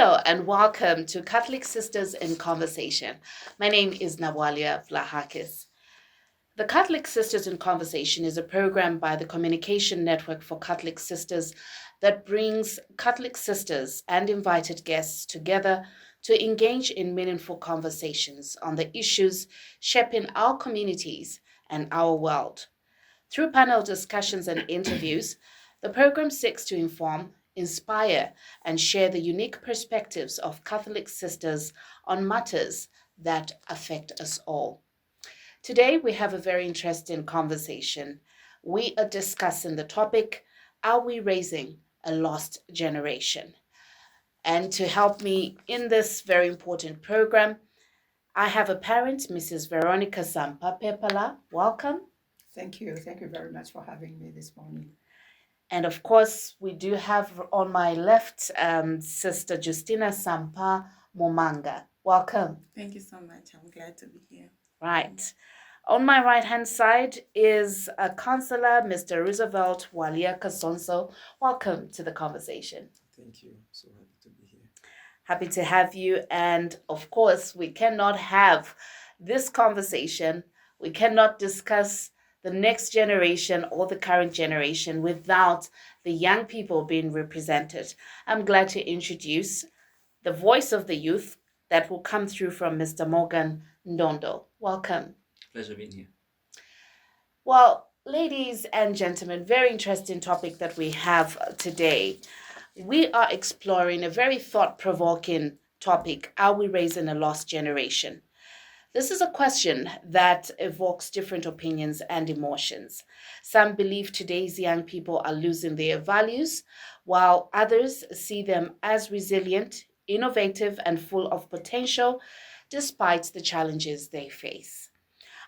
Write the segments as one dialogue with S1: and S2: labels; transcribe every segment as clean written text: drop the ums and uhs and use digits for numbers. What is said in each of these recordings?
S1: Hello and welcome to Catholic Sisters in Conversation. My name is Waliakasonso. The Catholic Sisters in Conversation is a program by the Communication Network for Catholic Sisters that brings Catholic sisters and invited guests together to engage in meaningful conversations on the issues shaping our communities and our world. Through panel discussions and interviews, the program seeks to inform, inspire, and share the unique perspectives of Catholic sisters on matters that affect us all. Today, we have a very interesting conversation. We are discussing the topic, are we raising a lost generation? And to help me in this very important program, I have a parent, Mrs. Veronica Sampa-Pepala. Welcome.
S2: Thank you. Thank you very much for having me this morning.
S1: And of course, we do have on my left Sister Justina Sampa-Momanga. Welcome.
S3: Thank you so much. I'm glad to be here.
S1: Right. On my right-hand side is a Counsellor, Mr. Roosevelt, Waliakasonso. Welcome to the conversation.
S4: Thank you. So happy to be here.
S1: Happy to have you. And of course, we cannot have this conversation. We cannot discuss the next generation or the current generation without the young people being represented. I'm glad to introduce the voice of the youth that will come through from Mr. Morgan Ndondo. Welcome.
S4: Pleasure being here.
S1: Well, ladies and gentlemen, very interesting topic that we have today. We are exploring a very thought-provoking topic, are we raising a lost generation? This is a question that evokes different opinions and emotions. Some believe today's young people are losing their values, while others see them as resilient, innovative, and full of potential, despite the challenges they face.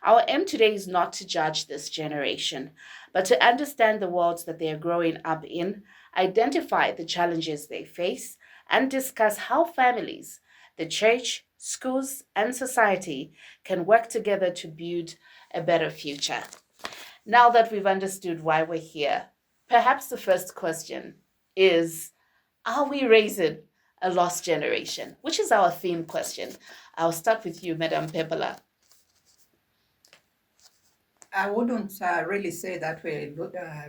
S1: Our aim today is not to judge this generation, but to understand the worlds that they are growing up in, identify the challenges they face, and discuss how families, the church, schools, and society can work together to build a better future. Now that we've understood why we're here, perhaps the first question is, are we raising a lost generation? Which is our theme question. I'll start with you, Madam Pepala.
S2: I wouldn't really say that we're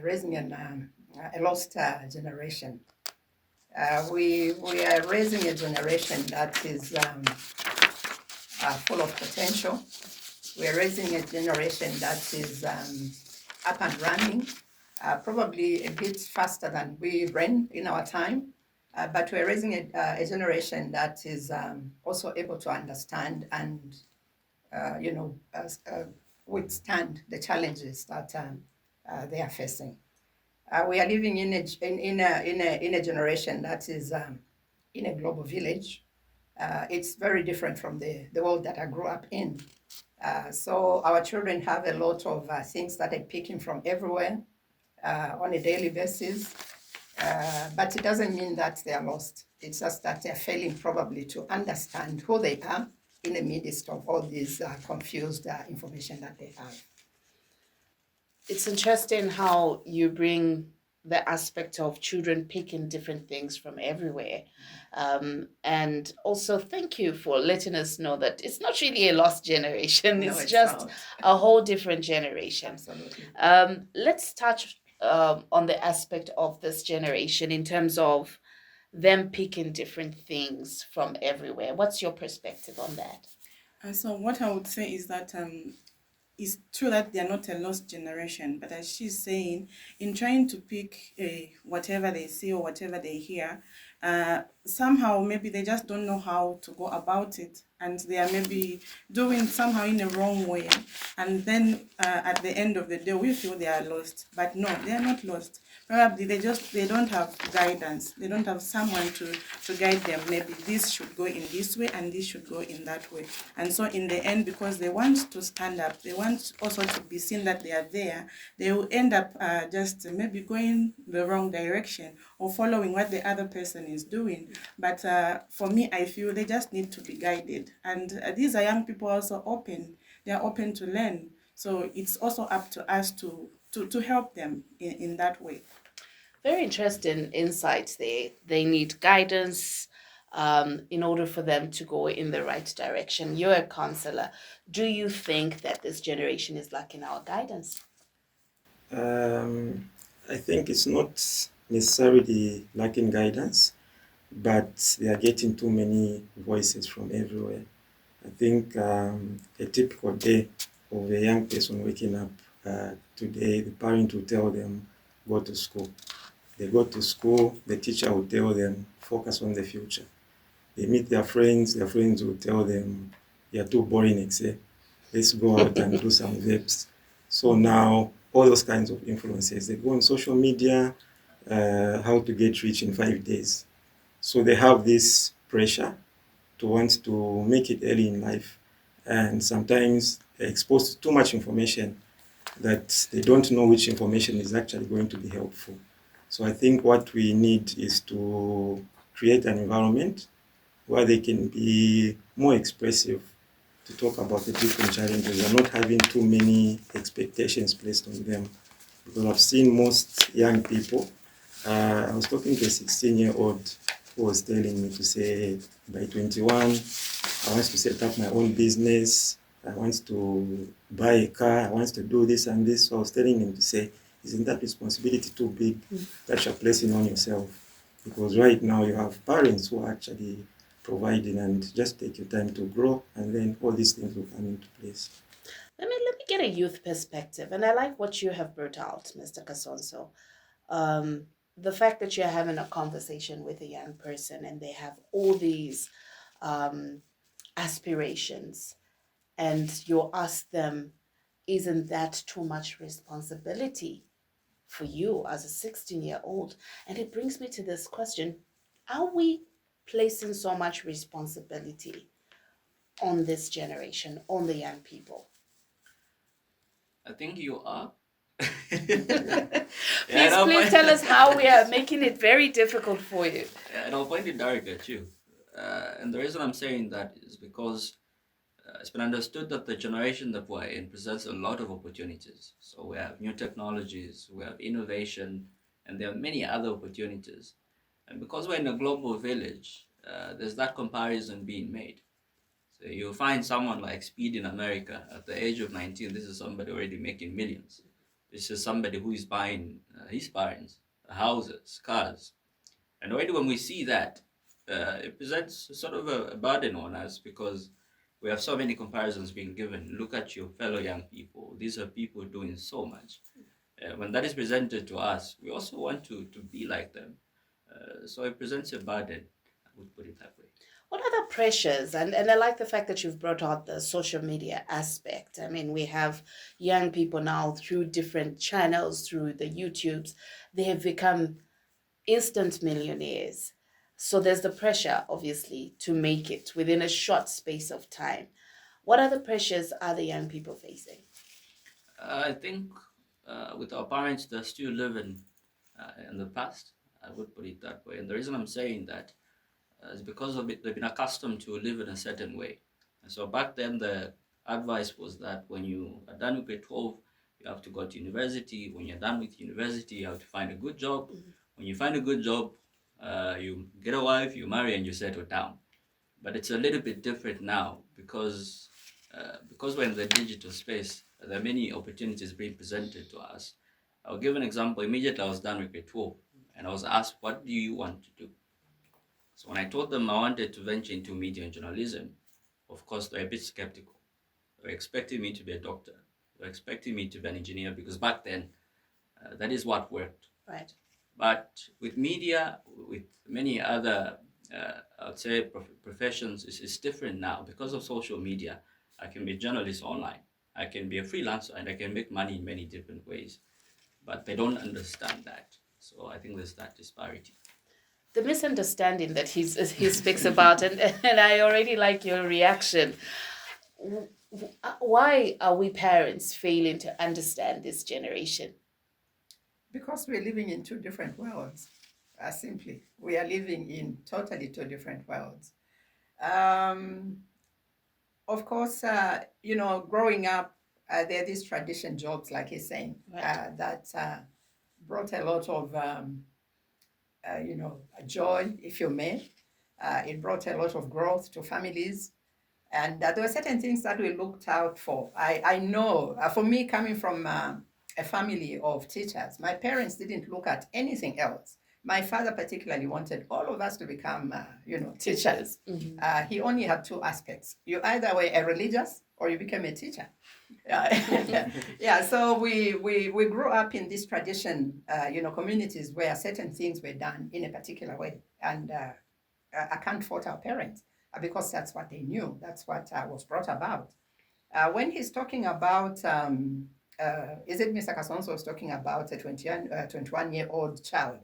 S2: raising a lost generation. We are raising a generation that is full of potential. We're raising a generation that is up and running, probably a bit faster than we ran in our time, but we're raising a generation that is also able to understand and, withstand the challenges that they are facing. We are living in a generation that is in a global village. It's very different from the world that I grew up in. So our children have a lot of things that are picking from everywhere on a daily basis. But it doesn't mean that they are lost. It's just that they're failing probably to understand who they are in the midst of all this confused information that they have.
S1: It's interesting how you bring the aspect of children picking different things from everywhere. And also thank you for letting us know that it's not really a lost generation.
S2: No,
S1: it's just
S2: not.
S1: a whole different generation.
S2: Absolutely.
S1: Let's touch on the aspect of this generation in terms of them picking different things from everywhere. What's your perspective on that?
S3: So what I would say is that it's true that they are not a lost generation, but as she's saying, in trying to pick whatever they see or whatever they hear, somehow maybe they just don't know how to go about it, and they are maybe doing somehow in a wrong way, and then at the end of the day we feel they are lost. But no, they are not lost. Probably they don't have guidance. They don't have someone to guide them. Maybe this should go in this way and this should go in that way. And so in the end, because they want to stand up, they want also to be seen that they are there, they will end up just maybe going the wrong direction or following what the other person is doing. But for me, I feel they just need to be guided. And these are young people also open. They are open to learn. So it's also up to us to help them in that way.
S1: Very interesting insights there. They need guidance. in order for them to go in the right direction. You're a counselor. Do you think that this generation is lacking our guidance?
S4: I think it's not necessarily lacking guidance, but they are getting too many voices from everywhere. I think a typical day of a young person waking up today, the parent will tell them, go to school. They go to school, the teacher will tell them, focus on the future. They meet their friends will tell them, you're too boring, Excel. Let's go out and do some vapes. So now, all those kinds of influences, they go on social media, how to get rich in 5 days. So they have this pressure to want to make it early in life. And sometimes they're exposed to too much information that they don't know which information is actually going to be helpful. So I think what we need is to create an environment where they can be more expressive to talk about the different challenges and not having too many expectations placed on them. Because I've seen most young people, I was talking to a 16-year-old who was telling me to say, by 21, I want to set up my own business, I want to buy a car, I want to do this and this. So I was telling him to say, isn't that responsibility too big that you're placing on yourself? Because right now you have parents who are actually providing, and just take your time to grow, and then all these things will come into place.
S1: Let me get a youth perspective, and I like what you have brought out, Mr. Kasonso. The fact that you're having a conversation with a young person and they have all these aspirations, and you ask them, isn't that too much responsibility for you as a 16-year-old? And it brings me to this question: are we placing so much responsibility on this generation, on the young people?
S5: I think you are.
S1: Please tell us how we are making it very difficult for you.
S5: And I'll point it directly at you. And the reason I'm saying that is because it's been understood that the generation that we're in presents a lot of opportunities. So we have new technologies, we have innovation, and there are many other opportunities. And because we're in a global village, there's that comparison being made. So you'll find someone like Speed in America at the age of 19. This is somebody already making millions. This is somebody who is buying his parents houses, cars. And already when we see that, it presents sort of a burden on us because we have so many comparisons being given. Look at your fellow young people. These are people doing so much. When that is presented to us, we also want to be like them. So it presents a burden, I would put it that way.
S1: What are the pressures? And I like the fact that you've brought out the social media aspect. I mean, we have young people now through different channels, through the YouTubes, they have become instant millionaires. So there's the pressure, obviously, to make it within a short space of time. What other pressures are the young people facing?
S5: I think with our parents, they're still living in the past. I would put it that way. And the reason I'm saying that is because of it, they've been accustomed to live in a certain way. And so back then, the advice was that when you are done with grade 12, you have to go to university. When you're done with university, you have to find a good job. When you find a good job, you get a wife, you marry, and you settle down. But it's a little bit different now because we're in the digital space. There are many opportunities being presented to us. I'll give an example. Immediately I was done with grade 12 and I was asked, what do you want to do? So when I told them I wanted to venture into media and journalism, of course, they're a bit skeptical. They were expecting me to be a doctor. They were expecting me to be an engineer because back then, that is what worked.
S1: Right.
S5: But with media, with many other, I would say, professions, it's different now. Because of social media, I can be a journalist online. I can be a freelancer and I can make money in many different ways. But they don't understand that. So I think there's that disparity.
S1: The misunderstanding that he speaks about, and I already like your reaction. Why are we parents failing to understand this generation?
S2: Because we're living in two different worlds. Simply, we are living in totally two different worlds. Of course, growing up, there are these tradition jobs, like he's saying,
S1: Right.
S2: that brought a lot of, joy, if you may. It brought a lot of growth to families. And there were certain things that we looked out for. I know, for me, coming from a family of teachers, my parents didn't look at anything else. My father particularly wanted all of us to become, teachers. He only had two aspects. You either were a religious or you became a teacher. Yeah, so we grew up in this tradition, communities where certain things were done in a particular way. And I can't fault our parents because that's what they knew. That's what was brought about. When he's talking about, is it Mr. Kasonso was talking about a 21-year-old child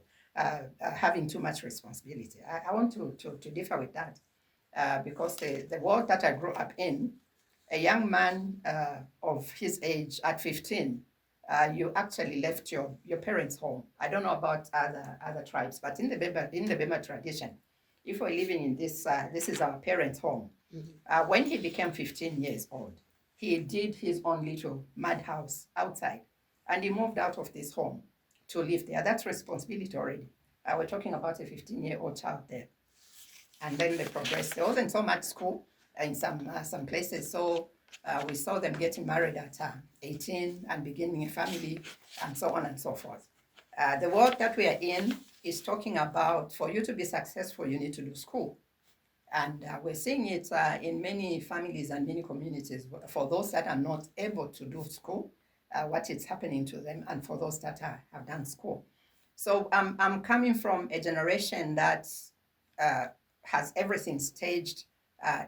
S2: having too much responsibility? I want to differ with that because the world that I grew up in, a young man of his age at 15, you actually left your parents' home. I don't know about other tribes, but in the Bema tradition, if we're living in this, this is our parents' home. When he became 15 years old, he did his own little madhouse outside, and he moved out of this home to live there. That's responsibility already. We're talking about a 15-year-old child there. And then they progressed. There wasn't so much school in some places, so we saw them getting married at 18 and beginning a family and so on and so forth. The world that we are in is talking about, for you to be successful, you need to do school. And we're seeing it in many families and many communities. For those that are not able to do school, what is happening to them, and for those that have done school. So I'm coming from a generation that has everything staged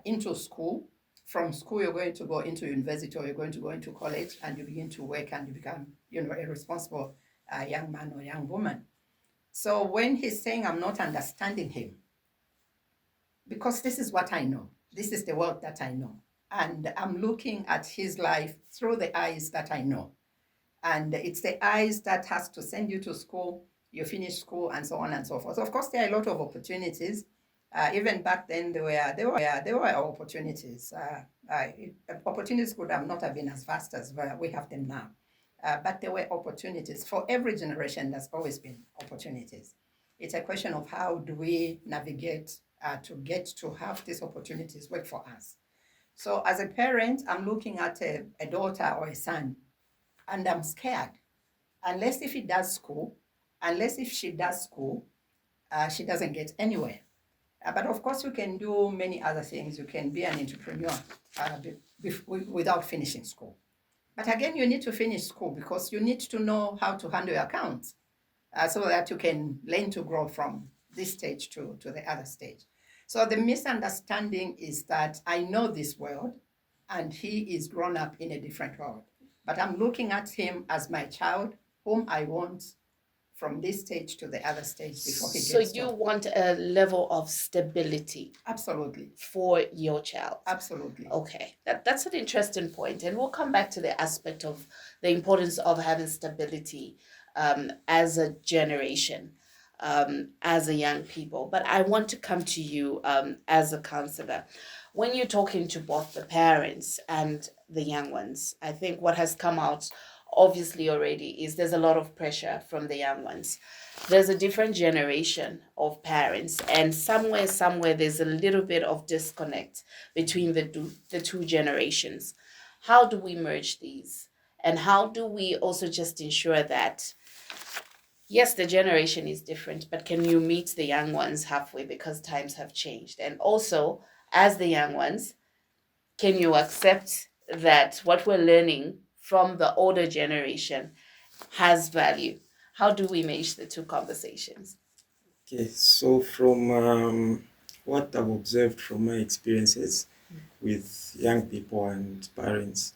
S2: into school. From school, you're going to go into university, or you're going to go into college, and you begin to work, and you become, a responsible young man or young woman. So when he's saying, I'm not understanding him, because this is what I know. This is the world that I know. And I'm looking at his life through the eyes that I know. And it's the eyes that has to send you to school, you finish school, and so on and so forth. Of course, there are a lot of opportunities. Even back then, there were opportunities. Opportunities could not have been as vast as we have them now. But there were opportunities. For every generation, there's always been opportunities. It's a question of how do we navigate to get to have these opportunities work for us. So as a parent, I'm looking at a daughter or a son, and I'm scared. Unless if she does school, she doesn't get anywhere. But of course, you can do many other things. You can be an entrepreneur without finishing school. But again, you need to finish school because you need to know how to handle your accounts so that you can learn to grow from this stage to the other stage. So the misunderstanding is that I know this world and he is grown up in a different world. But I'm looking at him as my child, whom I want from this stage to the other stage before he gets
S1: So you want a level of stability.
S2: Absolutely.
S1: For your child.
S2: Absolutely.
S1: Okay, that's an interesting point, and we'll come back to the aspect of the importance of having stability as a generation, as a young people. But I want to come to you as a counselor. When you're talking to both the parents and the young ones, I think what has come out obviously already is there's a lot of pressure from the young ones. There's a different generation of parents, and somewhere there's a little bit of disconnect between the two generations. How do we merge these? And how do we also just ensure that, yes, the generation is different, but can you meet the young ones halfway because times have changed? And also, as the young ones, can you accept that what we're learning from the older generation has value? How do we match the two conversations?
S4: Okay, so from what I've observed from my experiences with young people and parents,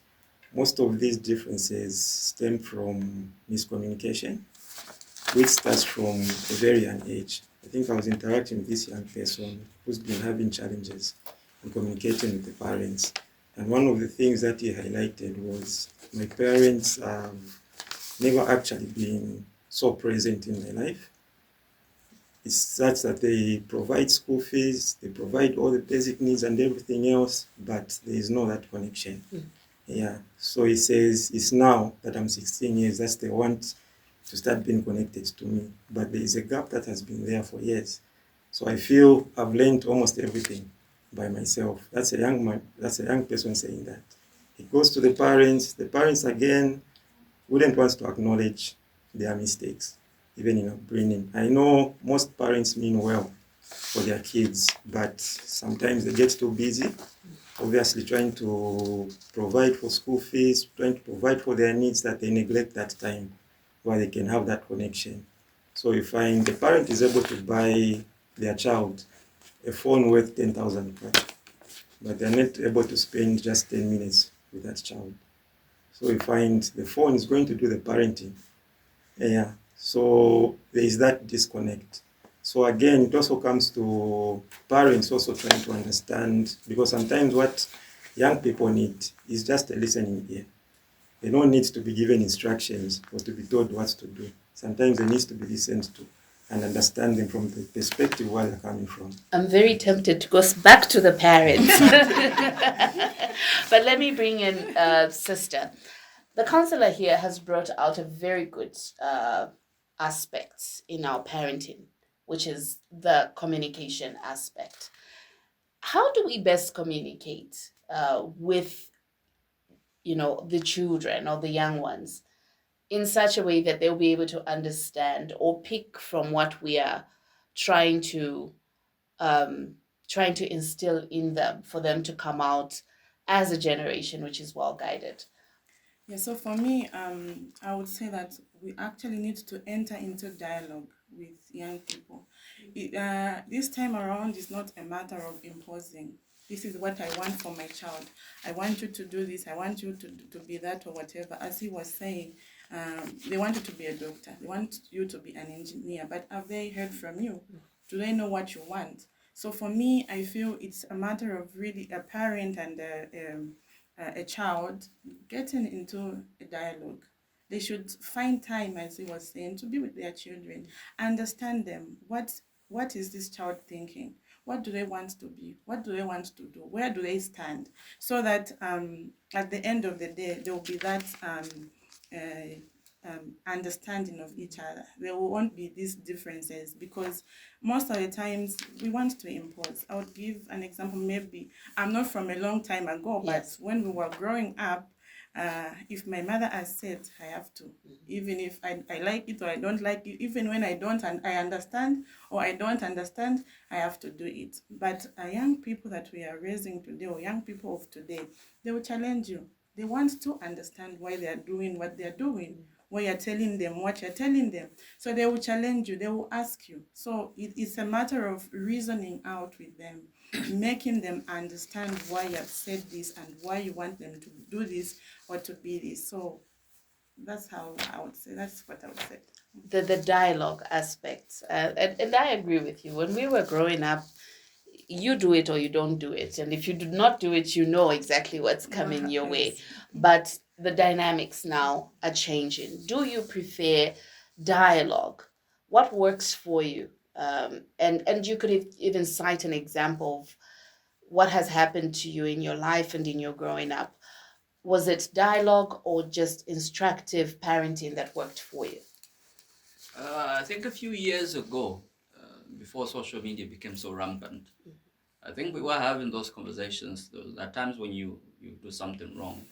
S4: most of these differences stem from miscommunication, which starts from a very young age. I think I was interacting with this young person who's been having challenges in communicating with the parents. And one of the things that he highlighted was my parents have never actually been so present in my life. It's such that they provide school fees, they provide all the basic needs and everything else, but there is no that connection. Yeah. So he says it's now that I'm 16 years that they want to start being connected to me. But there is a gap that has been there for years. So I feel I've learned almost everything by myself. That's a young man, that's a young person saying that. It goes to the parents. The parents again wouldn't want to acknowledge their mistakes, even in upbringing. I know most parents mean well for their kids, but sometimes they get too busy, obviously trying to provide for school fees, trying to provide for their needs, that they neglect that time where they can have that connection. So you find the parent is able to buy their child a phone worth 10,000, but they're not able to spend just 10 minutes with that child. So you find the phone is going to do the parenting. Yeah. So there is that disconnect. So again, it also comes to parents also trying to understand, because sometimes what young people need is just a listening ear. They don't need to be given instructions or to be told what to do. Sometimes they need to be listened to and understand them from the perspective where they're coming from.
S1: I'm very tempted to go back to the parents. But let me bring in sister. The counselor here has brought out a very good aspect in our parenting, which is the communication aspect. How do we best communicate with, the children or the young ones in such a way that they'll be able to understand or pick from what we are trying to um, trying to instill in them for them to come out as a generation which is well guided?
S3: Yeah, so for me, I would say that we actually need to enter into dialogue with young people. This time around is not a matter of imposing. This is what I want for my child. I want you to do this. I want you to be that or whatever. As he was saying, they want you to be a doctor. They want you to be an engineer. But have they heard from you? Do they know what you want? So for me, I feel it's a matter of really a parent and a child getting into a dialogue. They should find time, as he was saying, to be with their children, understand them. What is this child thinking? What do they want to be? What do they want to do? Where do they stand? So that at the end of the day, there will be that understanding of each other. There won't be these differences, because most of the times we want to impose. I would give an example. Maybe I'm not from a long time ago,
S1: Yes.
S3: but when we were growing up, if my mother has said, I have to, even if I like it or I don't like it, even when I don't and I understand or I don't understand, I have to do it. But young people that we are raising today, or young people of today, they will challenge you. They want to understand why they are doing what they are doing, why you're telling them what you're telling them. So they will challenge you, they will ask you. So it's a matter of reasoning out with them, making them understand why you have said this and why you want them to do this or to be this. So that's how I would say, that's what I would say.
S1: The dialogue aspect. And I agree with you. When we were growing up, you do it or you don't do it. And if you do not do it, you know exactly what's coming your way.
S3: Yes.
S1: But the dynamics now are changing. Do you prefer dialogue? What works for you? And you could even cite an example of what has happened to you in your life and in your growing up. Was it dialogue or just instructive parenting that worked for you?
S5: I think a few years ago, before social media became so rampant, I think we were having those conversations. There are times when you do something wrong.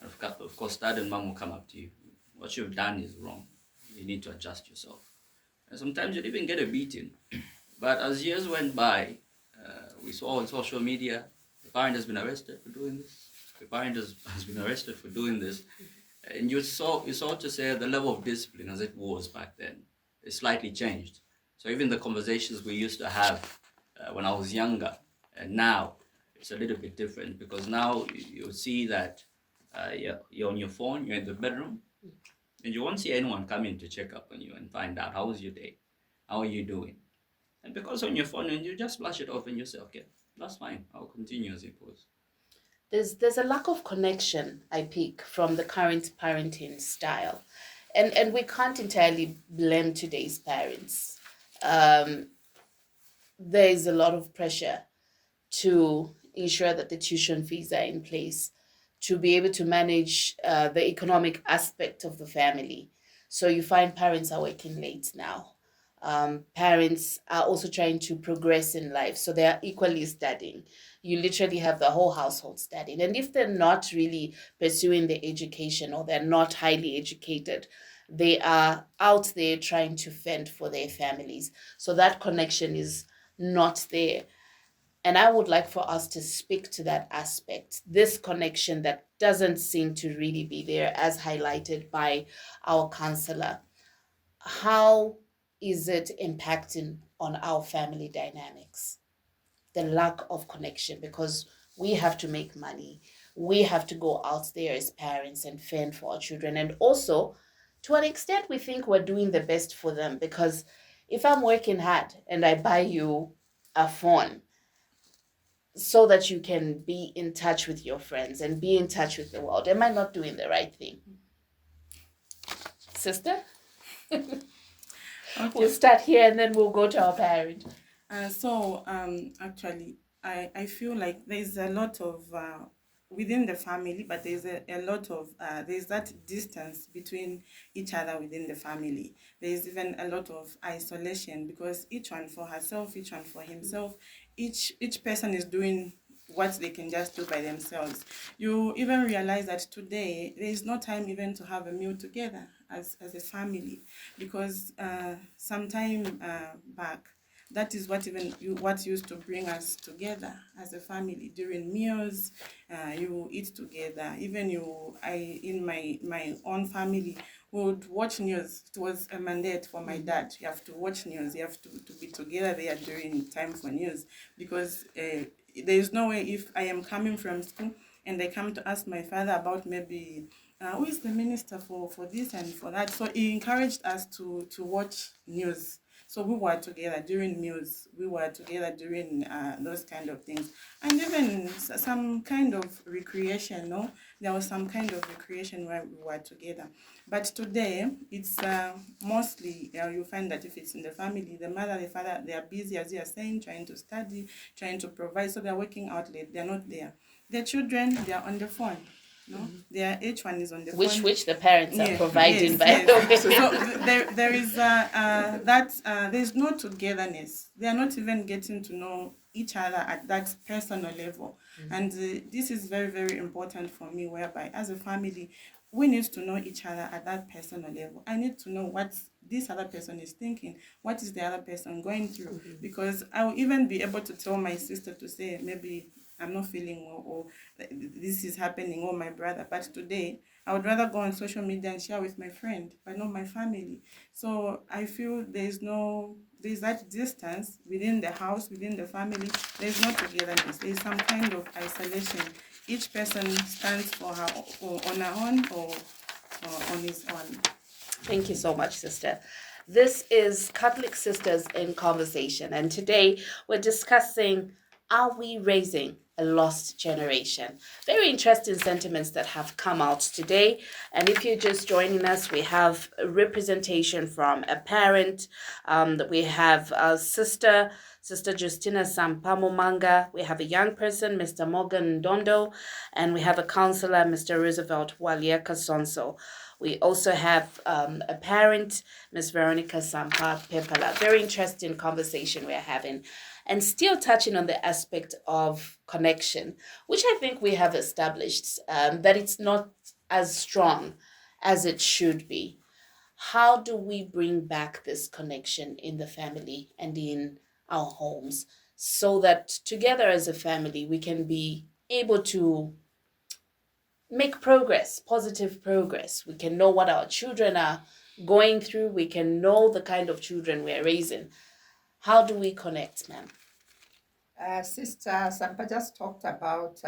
S5: Of course, dad and mom will come up to you. What you've done is wrong. You need to adjust yourself. And sometimes you'd even get a beating. But as years went by, we saw on social media, the parent has been arrested for doing this. The parent has been arrested for doing this. And you saw to say the level of discipline as it was back then, it slightly changed. So even the conversations we used to have when I was younger, and now it's a little bit different, because now you see that you're on your phone, you're in the bedroom, and you won't see anyone coming to check up on you and find out how was your day, how are you doing. And because on your phone, and you just flash it off and you say, okay, that's fine, I'll continue as it was.
S1: There's a lack of connection I pick from the current parenting style, and we can't entirely blame today's parents. Um, there is a lot of pressure to ensure that the tuition fees are in place, to be able to manage the economic aspect of the family. So you find parents are working late now. Parents are also trying to progress in life, so they are equally studying. You literally have the whole household studying. And if they're not really pursuing their education or they're not highly educated, they are out there trying to fend for their families. So that connection is not there. And I would like for us to speak to that aspect, this connection that doesn't seem to really be there, as highlighted by our counselor. How is it impacting on our family dynamics? The lack of connection, because we have to make money. We have to go out there as parents and fend for our children. And also, to an extent, we think we're doing the best for them, because if I'm working hard and I buy you a phone so that you can be in touch with your friends and be in touch with the world, am I not doing the right thing? Sister?
S3: Okay.
S1: We'll start here and then we'll go to our parent.
S3: Actually, I feel like there's a lot of within the family, but there's a lot of there's that distance between each other within the family. There's even a lot of isolation, because each one for herself, each one for himself, each person is doing what they can just do by themselves. You even realize that today there is no time even to have a meal together as a family, because some time back, that is what used to bring us together as a family. During meals, you eat together. Even in my own family, would watch news. It was a mandate for my dad. You have to watch news. You have to be together there during time for news, because there is no way, if I am coming from school and I come to ask my father about maybe who is the minister for this and for that. So he encouraged us to watch news. So we were together during meals. We were together during those kind of things. And even some kind of recreation, no? There was some kind of recreation where we were together. But today, it's mostly, you find that if it's in the family, the mother, the father, they are busy, as you are saying, trying to study, trying to provide. So they're working out late. They're not there. The children, they are on the phone. No, each one is on the phone.
S1: Which the parents are providing,
S3: yes,
S1: by
S3: yes.
S1: the way.
S3: So there is there's no togetherness. They are not even getting to know each other at that personal level, and this is very, very important for me. Whereby, as a family, we need to know each other at that personal level. I need to know what this other person is thinking, what is the other person going through, because I will even be able to tell my sister to say, maybe I'm not feeling well, or this is happening, or my brother. But today, I would rather go on social media and share with my friend, but not my family. So I feel there's that distance within the house, within the family. There's no togetherness. There's some kind of isolation. Each person stands for her, or on her own, or on his own.
S1: Thank you so much, sister. This is Catholic Sisters in Conversation, and today we're discussing, are we raising a lost generation? Very interesting sentiments that have come out today. And if you're just joining us, we have a representation from a parent. We have a Sister Justina Sampa-Momanga. We have a young person, Mr. Morgan Ndondo, and we have a counselor, Mr. Roosevelt Waliakasonso. We also have a parent, Ms. Veronica Sampa-Pepala. Very interesting conversation we're having. And still touching on the aspect of connection, which I think we have established, that it's not as strong as it should be. How do we bring back this connection in the family and in our homes, so that together as a family we can be able to make progress, positive progress? We can know what our children are going through. We can know the kind of children we're raising. How do we connect, ma'am?
S2: Sister Sampa just talked about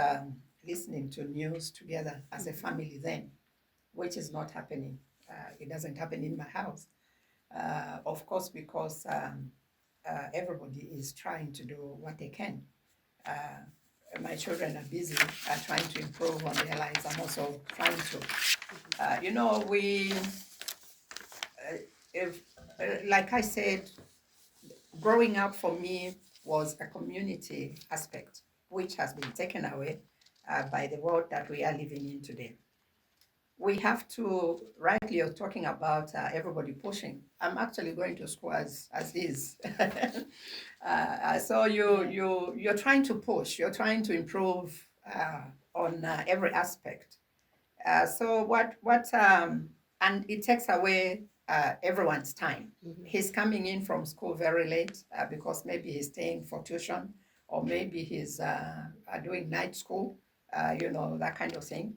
S2: listening to news together as a family then, which is not happening. It doesn't happen in my house. Of course, because everybody is trying to do what they can. My children are busy trying to improve on their lives. I'm also trying to. Like I said, growing up for me was a community aspect, which has been taken away by the world that we are living in today. we have to, rightly you're talking about everybody pushing. I'm actually going to school as is. So you're trying to push, you're trying to improve on every aspect. And it takes away everyone's time. He's coming in from school very late because maybe he's staying for tuition, or maybe he's doing night school, that kind of thing.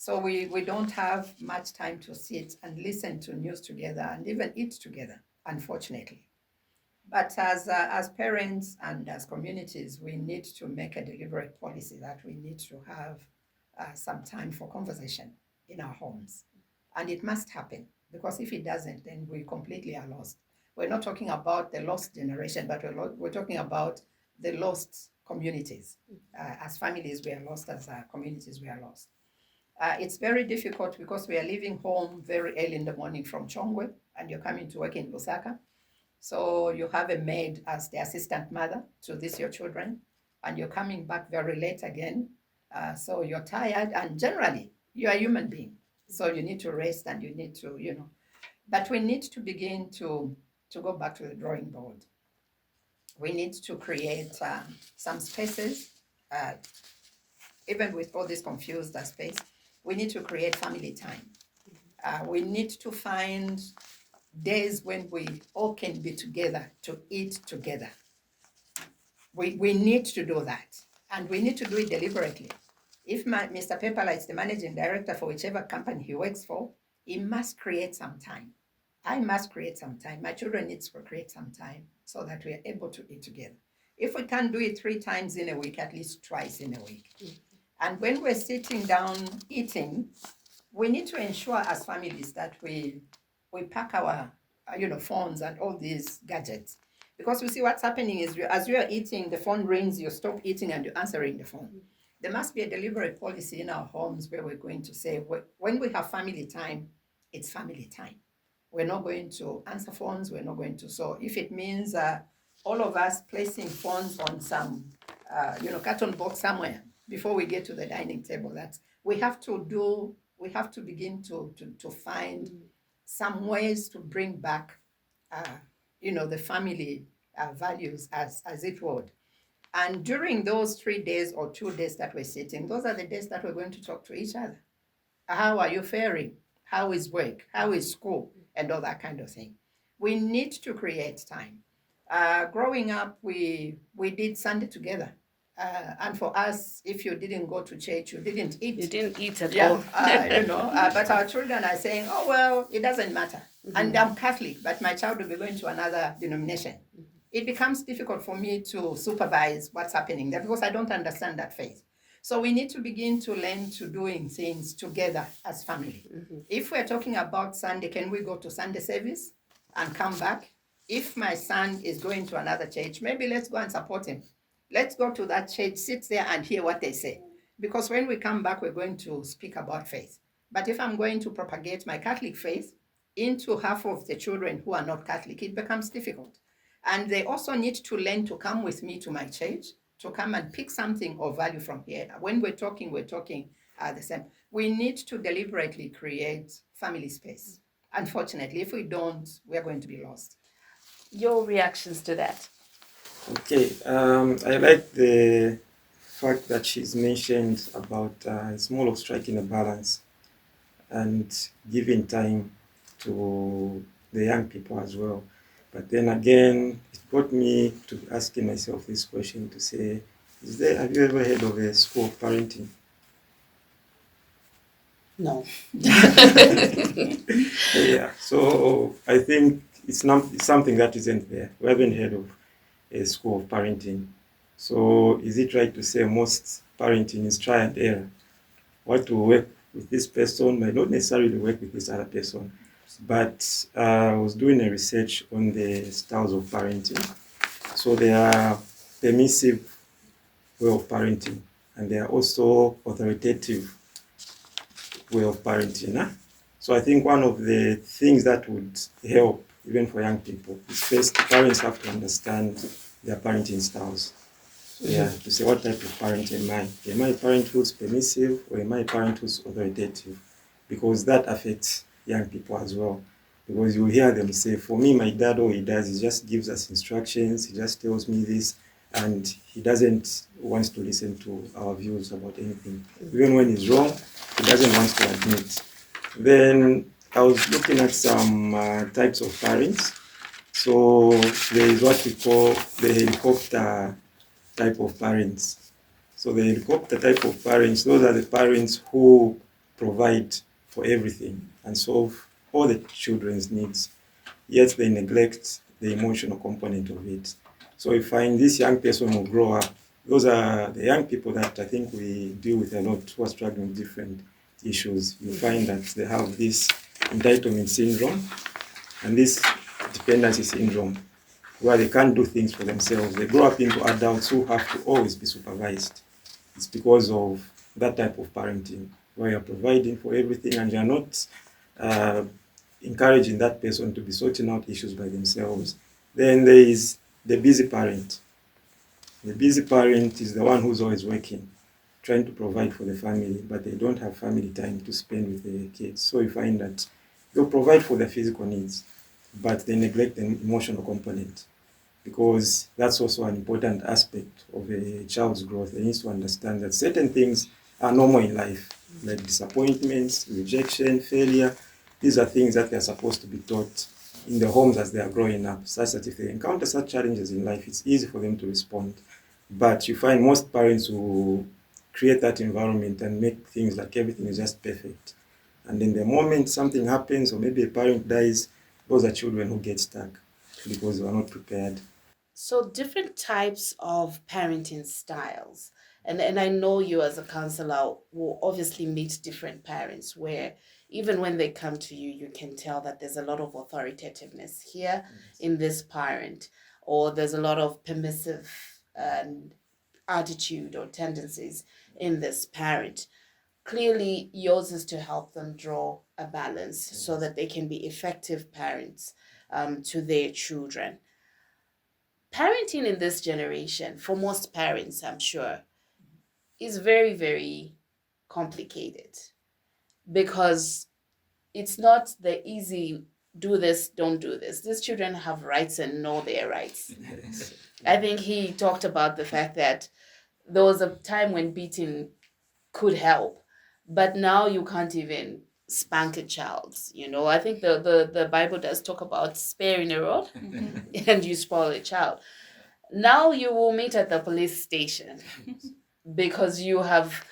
S2: So we don't have much time to sit and listen to news together and even eat together, unfortunately. But as parents and as communities, we need to make a deliberate policy that we need to have some time for conversation in our homes. And it must happen, because if it doesn't, then we completely are lost. We're not talking about the lost generation, but we're talking about the lost communities. As families, we are lost. As communities, we are lost. It's very difficult because we are leaving home very early in the morning from Chongwe, and you're coming to work in Lusaka. So you have a maid as the assistant mother to these your children, and you're coming back very late again. So you're tired, and generally you're a human being. So you need to rest, and you need to, but we need to begin to go back to the drawing board. We need to create some spaces, even with all this confused space, we need to create family time. We need to find days when we all can be together to eat together. We need to do that, and we need to do it deliberately. If Mr. Pepala is the managing director for whichever company he works for, he must create some time. I must create some time. My children need to create some time so that we are able to eat together. If we can't do it 3 times in a week, at least twice in a week. And when we're sitting down eating, we need to ensure as families that we pack our phones and all these gadgets. Because we see what's happening is as you are eating, the phone rings, you stop eating and you're answering the phone. There must be a deliberate policy in our homes where we're going to say, when we have family time, it's family time. We're not going to answer phones, we're not going to. So if it means all of us placing phones on some carton box somewhere before we get to the dining table, that's we have to begin to find some ways to bring back the family values as it would. And during those 3 days or 2 days that we're sitting, those are the days that we're going to talk to each other. How are you faring? How is work? How is school? And all that kind of thing. We need to create time. Growing up, we did Sunday together. And for us, if you didn't go to church, you didn't eat.
S1: You didn't eat at all.
S2: But our children are saying, oh, well, it doesn't matter. And I'm Catholic, but my child will be going to another denomination. It becomes difficult for me to supervise what's happening there because I don't understand that faith. So we need to begin to learn to doing things together as family. If we're talking about Sunday, can we go to Sunday service and come back? If my son is going to another church, maybe let's go and support him. Let's go to that church, sit there and hear what they say. Because when we come back, we're going to speak about faith. But if I'm going to propagate my Catholic faith into half of the children who are not Catholic, it becomes difficult. And they also need to learn to come with me to my church, to come and pick something of value from here. When we're talking the same. We need to deliberately create family space. Unfortunately, if we don't, we're going to be lost.
S1: Your reactions to that?
S4: Okay, I like the fact that she's mentioned about it's more of striking a balance and giving time to the young people as well. But then again, it got me to asking myself this question to say, have you ever heard of a school of parenting?
S1: No.
S4: Yeah, so I think it's something that isn't there. We haven't heard of a school of parenting. So is it right to say most parenting is try and error? What will work with this person might not necessarily work with this other person. But I was doing a research on the styles of parenting. So there are permissive way of parenting, and there are also authoritative way of parenting. Huh? So I think one of the things that would help, even for young people, is first parents have to understand their parenting styles. Yeah, to say what type of parent am I? Am I a parent who's permissive, or am I a parent who's authoritative? because that affects young people as well. Because you hear them say, for me, my dad, all he does is just gives us instructions, he just tells me this, and he doesn't want to listen to our views about anything. Even when he's wrong, he doesn't want to admit. Then I was looking at some types of parents. So there is what we call the helicopter type of parents. So the helicopter type of parents, those are the parents who provide for everything and solve all the children's needs, yet they neglect the emotional component of it. So we find this young person will grow up. Those are the young people that I think we deal with a lot who are struggling with different issues. You find that they have this entitlement syndrome and this dependency syndrome where they can't do things for themselves. They grow up into adults who have to always be supervised. It's because of that type of parenting where you're providing for everything and you're not encouraging that person to be sorting out issues by themselves. Then there is the busy parent. The busy parent is the one who's always working, trying to provide for the family, but they don't have family time to spend with the kids. So you find that they'll provide for their physical needs, but they neglect the emotional component, because that's also an important aspect of a child's growth. They need to understand that certain things are normal in life, like disappointments, rejection, failure. These are things that they're supposed to be taught in the homes as they are growing up, such that if they encounter such challenges in life, it's easy for them to respond. But you find most parents who create that environment and make things like everything is just perfect. And in the moment something happens, or maybe a parent dies, those are children who get stuck because they are not prepared.
S1: So different types of parenting styles. And I know you as a counselor will obviously meet different parents where even when they come to you, you can tell that there's a lot of authoritativeness here in this parent, or there's a lot of permissive attitude or tendencies in this parent. Clearly, yours is to help them draw a balance so that they can be effective parents to their children. Parenting in this generation, for most parents, I'm sure, is very, very complicated because it's not the easy do this, don't do this. These children have rights and know their rights. I think he talked about the fact that there was a time when beating could help, but now you can't even spank a child. I think the Bible does talk about sparing a rod and you spoil a child. Now you will meet at the police station because you have,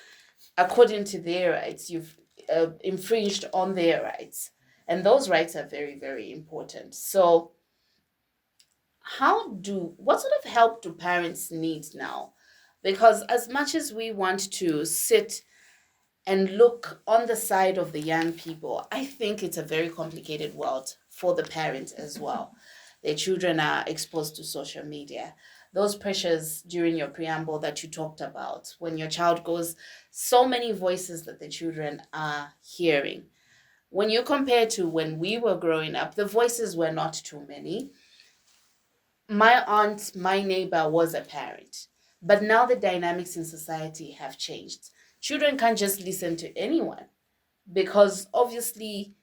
S1: according to their rights, you've infringed on their rights. And those rights are very, very important. So, what sort of help do parents need now? Because as much as we want to sit and look on the side of the young people, I think it's a very complicated world for the parents as well. Their children are exposed to social media. Those pressures during your preamble that you talked about, when your child goes, so many voices that the children are hearing. When you compare to when we were growing up, the voices were not too many. My aunt, my neighbor was a parent, but now the dynamics in society have changed. Children can't just listen to anyone because obviously,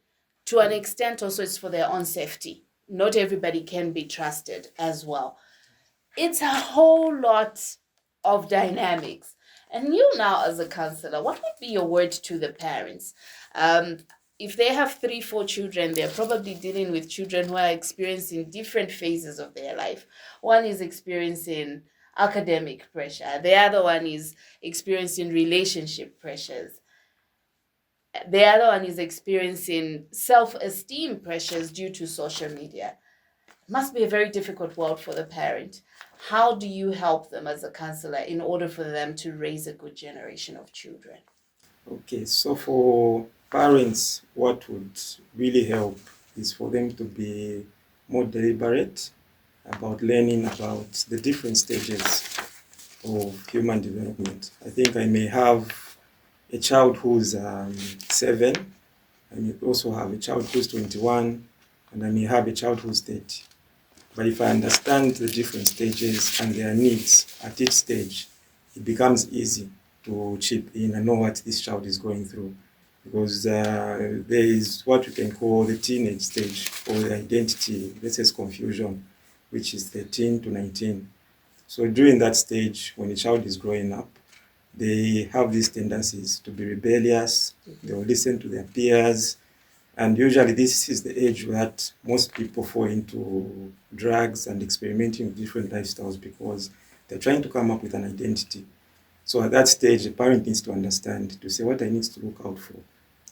S1: to an extent, also it's for their own safety. Not everybody can be trusted as well. It's a whole lot of dynamics. And you now, as a counselor, what would be your word to the parents? If they have 3, 4 children, they're probably dealing with children who are experiencing different phases of their life. One is experiencing academic pressure. The other one is experiencing relationship pressures. The other one is experiencing self-esteem pressures due to social media. It must be a very difficult world for the parent. How do you help them as a counselor in order for them to raise a good generation of children?
S4: Okay, so for parents, what would really help is for them to be more deliberate about learning about the different stages of human development. I think I may have a child who's 7, I may also have a child who's 21, and I may have a child who's 30. But if I understand the different stages and their needs at each stage, it becomes easy to chip in and know what this child is going through. because there is what we can call the teenage stage or the identity, let's say, confusion, which is 13 to 19. So during that stage, when a child is growing up, they have these tendencies to be rebellious, they will listen to their peers, and usually this is the age that most people fall into drugs and experimenting with different lifestyles because they're trying to come up with an identity. So at that stage, the parent needs to understand, to say what I need to look out for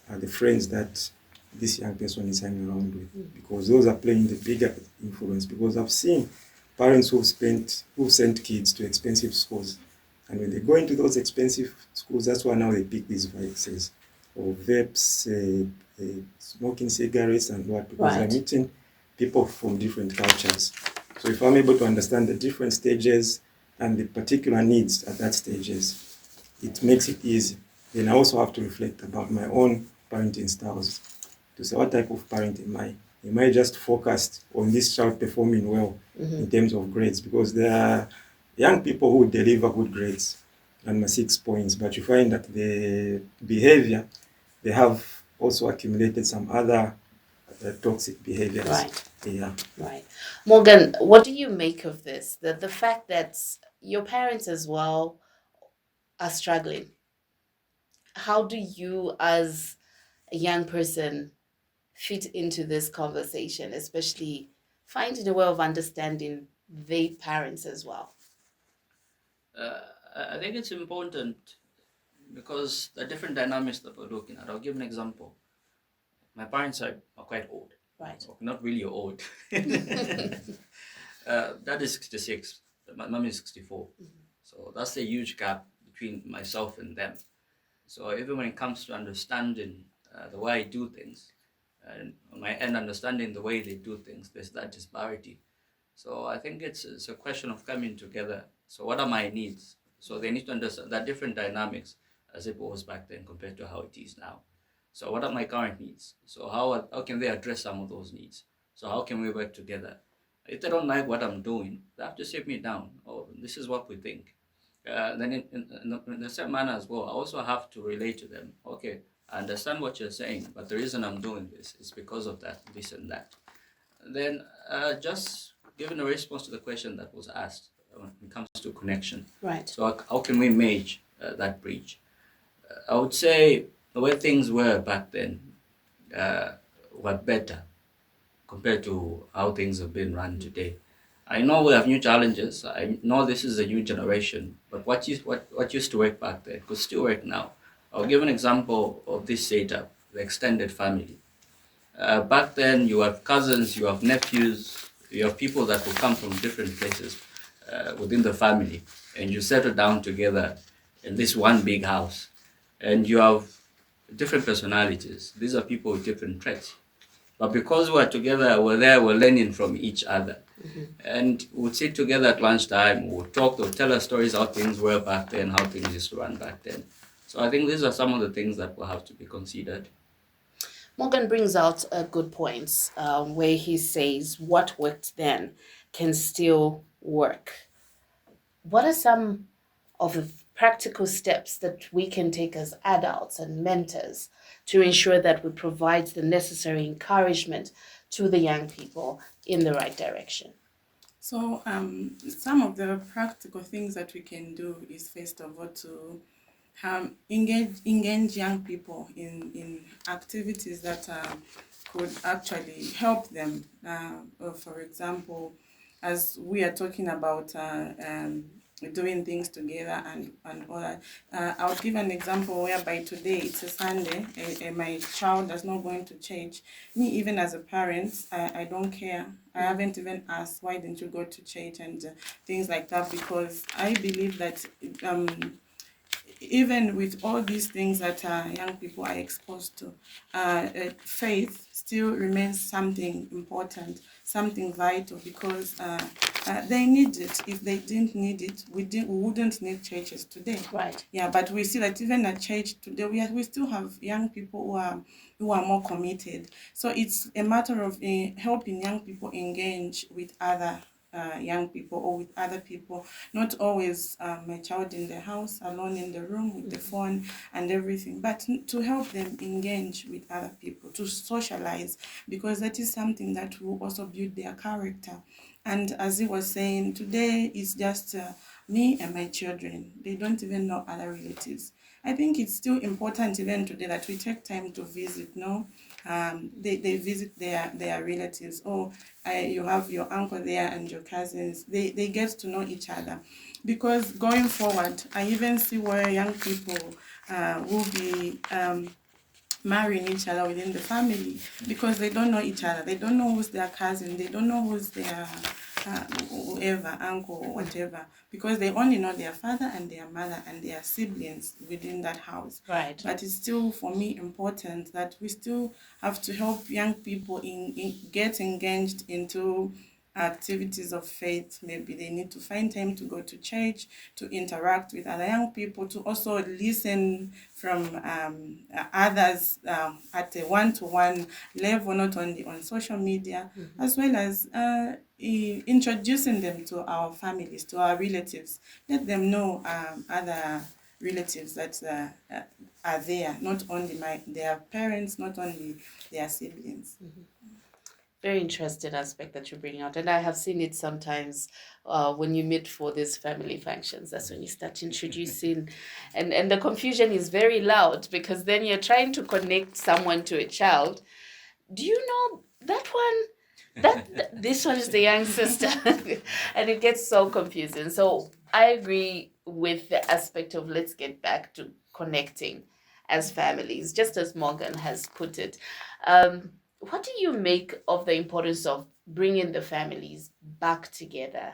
S4: are the friends that this young person is hanging around with, because those are playing the bigger influence. Because I've seen parents who've sent kids to expensive schools, and when they go into those expensive schools, that's why now they pick these vices or vapes, smoking cigarettes and what, because they're meeting people from different cultures. So if I'm able to understand the different stages and the particular needs at that stages, it makes it easy. Then I also have to reflect about my own parenting styles to say, what type of parent am I? Am I just focused on this child performing well in terms of grades? Because there are young people who deliver good grades and 6 points, but you find that the behavior, they have also accumulated some other toxic behaviors.
S1: Right.
S4: Yeah.
S1: Right. Morgan, what do you make of this? The fact that your parents as well are struggling. How do you, as a young person, fit into this conversation, especially finding a way of understanding their parents as well?
S5: I think it's important because the different dynamics that we're looking at. I'll give an example. My parents are quite old.
S1: Right.
S5: Not really old. Dad is 66. My mom is 64. So that's a huge gap between myself and them. So even when it comes to understanding the way I do things, and understanding the way they do things, there's that disparity. So I think it's a question of coming together. So what are my needs? So they need to understand that different dynamics as it was back then compared to how it is now. So what are my current needs? So how can they address some of those needs? So how can we work together? If they don't like what I'm doing, they have to sit me down. Oh, this is what we think. Then in the same manner as well, I also have to relate to them. Okay, I understand what you're saying, but the reason I'm doing this is because of that, this and that. Then just giving a response to the question that was asked when it comes to connection.
S1: Right.
S5: So how can we merge that bridge? I would say the way things were back then were better compared to how things have been run today. I know we have new challenges. I know this is a new generation, but what used to work back then could still work now. I'll give an example of this setup, the extended family. Back then, you have cousins, you have nephews, you have people that will come from different places within the family, and you settle down together in this one big house, and you have different personalities. These are people with different traits. But because we're together, we're learning from each other. And we'd sit together at lunchtime, we'd talk, they'll tell us stories how things were back then, how things used to run back then. So I think these are some of the things that will have to be considered.
S1: Morgan brings out a good points where he says what worked then can still work. What are some of the practical steps that we can take as adults and mentors to ensure that we provide the necessary encouragement to the young people in the right direction?
S3: So some of the practical things that we can do is first of all to engage young people in activities that could actually help them. For example, as we are talking about doing things together and all that. I'll give an example whereby today it's a Sunday and my child is not going to church. Me, even as a parent, I don't care. I haven't even asked, why didn't you go to church and things like that, because I believe that even with all these things that young people are exposed to, faith still remains something important, something vital, because they need it. If they didn't need it, we wouldn't need churches today.
S1: Right.
S3: Yeah, but we see that even at church today, we still have young people who are more committed. So it's a matter of helping young people engage with other young people or with other people, not always my child in the house, alone in the room with the phone and everything, but to help them engage with other people, to socialize, because that is something that will also build their character. And as he was saying, today is just me and my children. They don't even know other relatives. I think it's still important even today that we take time to visit, no? They visit their relatives. Oh, you have your uncle there and your cousins. They get to know each other. Because going forward, I even see where young people will be marrying each other within the family because they don't know each other. They don't know who's their cousin. They don't know who's their whoever, uncle or whatever, because they only know their father and their mother and their siblings within that house.
S1: Right.
S3: But it's still, for me, important that we still have to help young people in get engaged into activities of faith. Maybe they need to find time to go to church, to interact with other young people, to also listen from others at a one-to-one level, not only on social media, as well as introducing them to our families, to our relatives. Let them know other relatives that are there, not only their parents, not only their siblings.
S1: Very interesting aspect that you bring out, and I have seen it sometimes when you meet for these family functions. That's when you start introducing, and the confusion is very loud because then you're trying to connect someone to a child. Do you know that one? This one is the young sister, and it gets so confusing. So I agree with the aspect of let's get back to connecting as families, just as Morgan has put it. What do you make of the importance of bringing the families back together?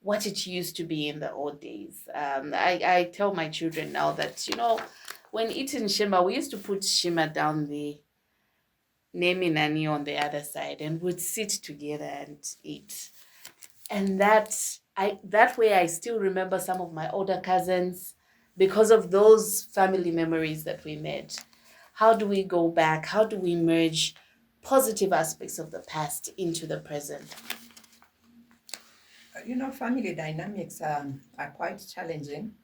S1: What it used to be in the old days. I tell my children now that, when eating shima, we used to put shima down the nemi nani on the other side and would sit together and eat. And that way I still remember some of my older cousins because of those family memories that we made. How do we go back? How do we merge positive aspects of the past into the present?
S2: Family dynamics are quite challenging.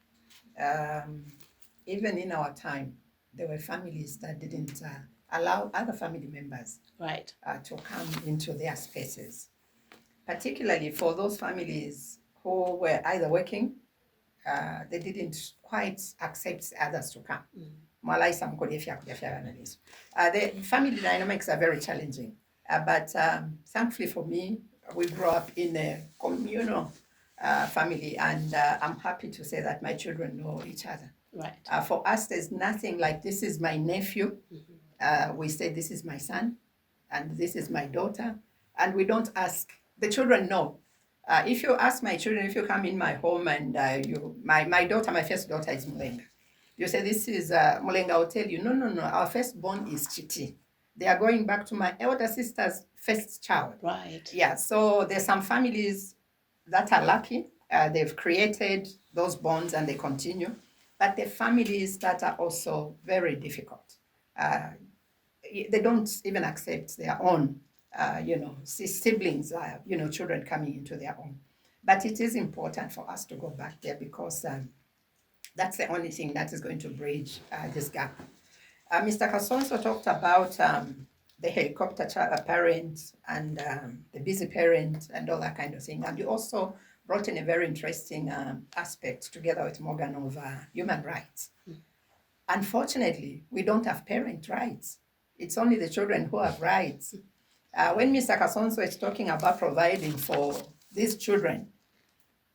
S2: Even in our time, there were families that didn't allow other family members
S1: Right.
S2: to come into their spaces, particularly for those families who were either working, they didn't quite accept others to come. The family dynamics are very challenging, but thankfully for me, we grew up in a communal family, and I'm happy to say that my children know each other.
S1: Right.
S2: For us, there's nothing like this is my nephew. We say this is my son, and this is my daughter, and we don't ask. The children know. If you ask my children, if you come in my home and my daughter, my first daughter is Mulenga. You say, this is Mulenga, I'll tell you, no, our firstborn is Chiti. They are going back to my elder sister's first child.
S1: Right.
S2: Yeah, so there's some families that are lucky. They've created those bonds and they continue. But the families that are also very difficult, they don't even accept their own, siblings, children coming into their own. But it is important for us to go back there because that's the only thing that is going to bridge this gap. Mr. Kasonso talked about the helicopter parent and the busy parent and all that kind of thing. And you also brought in a very interesting aspect together with Morgan of human rights. Unfortunately, we don't have parent rights. It's only the children who have rights. When Mr. Kasonso is talking about providing for these children,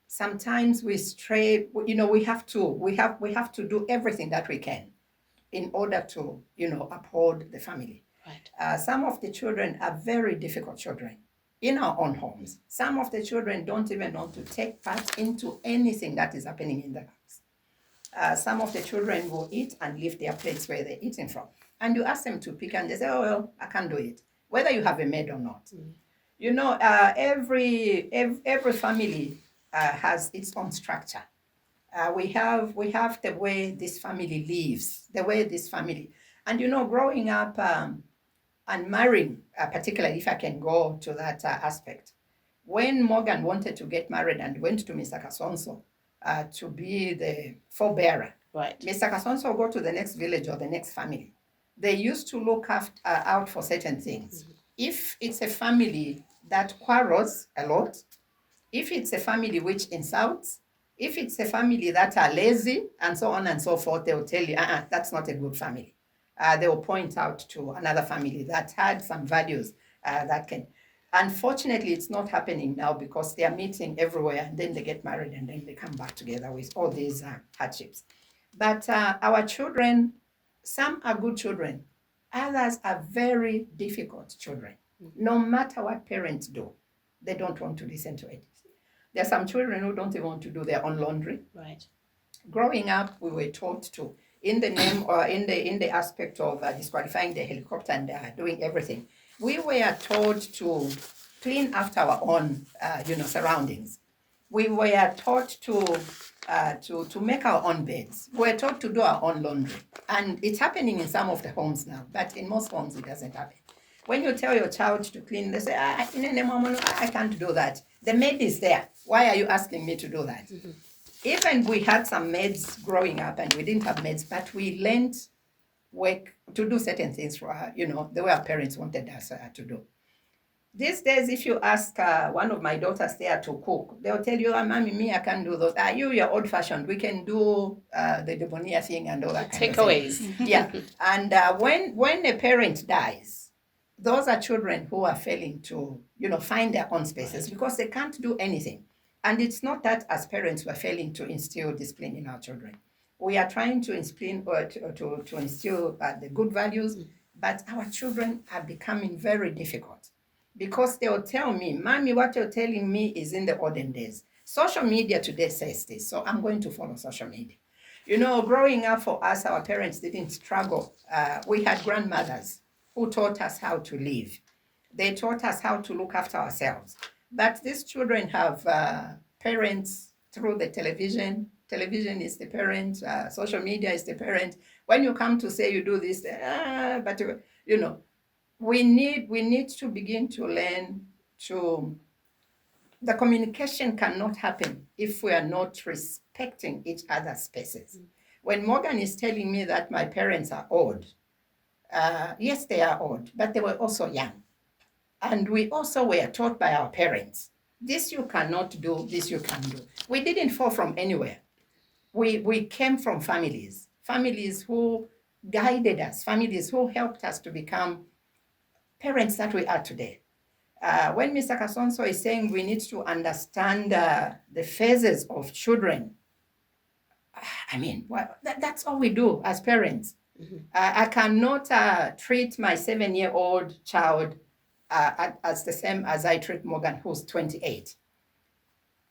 S2: sometimes we stray. We have to do everything that we can in order to uphold the family.
S1: Right.
S2: Some of the children are very difficult children in our own homes. Some of the children don't even want to take part into anything that is happening in the house. Some of the children will eat and leave their plates where they're eating from. And you ask them to pick and they say, oh, well, I can't do it, whether you have a maid or not. Every family has its own structure. We have the way this family lives, the way this family, and growing up and marrying, particularly if I can go to that aspect, When Morgan wanted to get married and went to Mr. Kasonso to be the forebearer,
S1: Right.
S2: Mr. Kasonso go to the next village or the next family. They used to look out for certain things. If it's a family that quarrels a lot, if it's a family which insults, if it's a family that are lazy, and so on and so forth, they will tell you, that's not a good family. They will point out to another family that had some values that can. Unfortunately, it's not happening now because they are meeting everywhere and then they get married and then they come back together with all these hardships. But our children, some are good children, others are very difficult children. No matter what parents do, they don't want to listen to it. There are some children who don't even want to do their own laundry.
S1: Right.
S2: Growing up, we were taught to, in the name or in the aspect of disqualifying the helicopter and doing everything, we were taught to clean after our own, surroundings. We were taught to make our own beds. We were taught to do our own laundry, and it's happening in some of the homes now. But in most homes, it doesn't happen. When you tell your child to clean, they say, I can't do that. The maid is there. Why are you asking me to do that? Mm-hmm. Even we had some maids growing up and we didn't have maids, but we learned work to do certain things for the way our parents wanted us to do. These days, if you ask one of my daughters there to cook, they'll tell you, Mommy, me, I can't do those. You're old-fashioned. We can do the debonair thing and all that kind of thing.
S1: Takeaways.
S2: Yeah. And when a parent dies, those are children who are failing to, find their own spaces because they can't do anything. And it's not that as parents we're failing to instill discipline in our children. We are trying to instill the good values, but our children are becoming very difficult because they will tell me, Mommy, what you're telling me is in the olden days. Social media today says this, so I'm going to follow social media. Growing up for us, our parents didn't struggle. We had grandmothers who taught us how to live. They taught us how to look after ourselves. But these children have parents through the television. Television is the parent. Social media is the parent. When you come to say you do this, we need to begin to learn to. The communication cannot happen if we are not respecting each other's spaces. When Morgan is telling me that my parents are old, yes, they are old, but they were also young. And we also were taught by our parents, this you cannot do, this you can do. We didn't fall from anywhere. We came from families who guided us, families who helped us to become parents that we are today. When Mr. Kasonso is saying we need to understand the phases of children, that's all we do as parents. Mm-hmm. I cannot treat my 7-year-old child as the same as I treat Morgan, who's 28.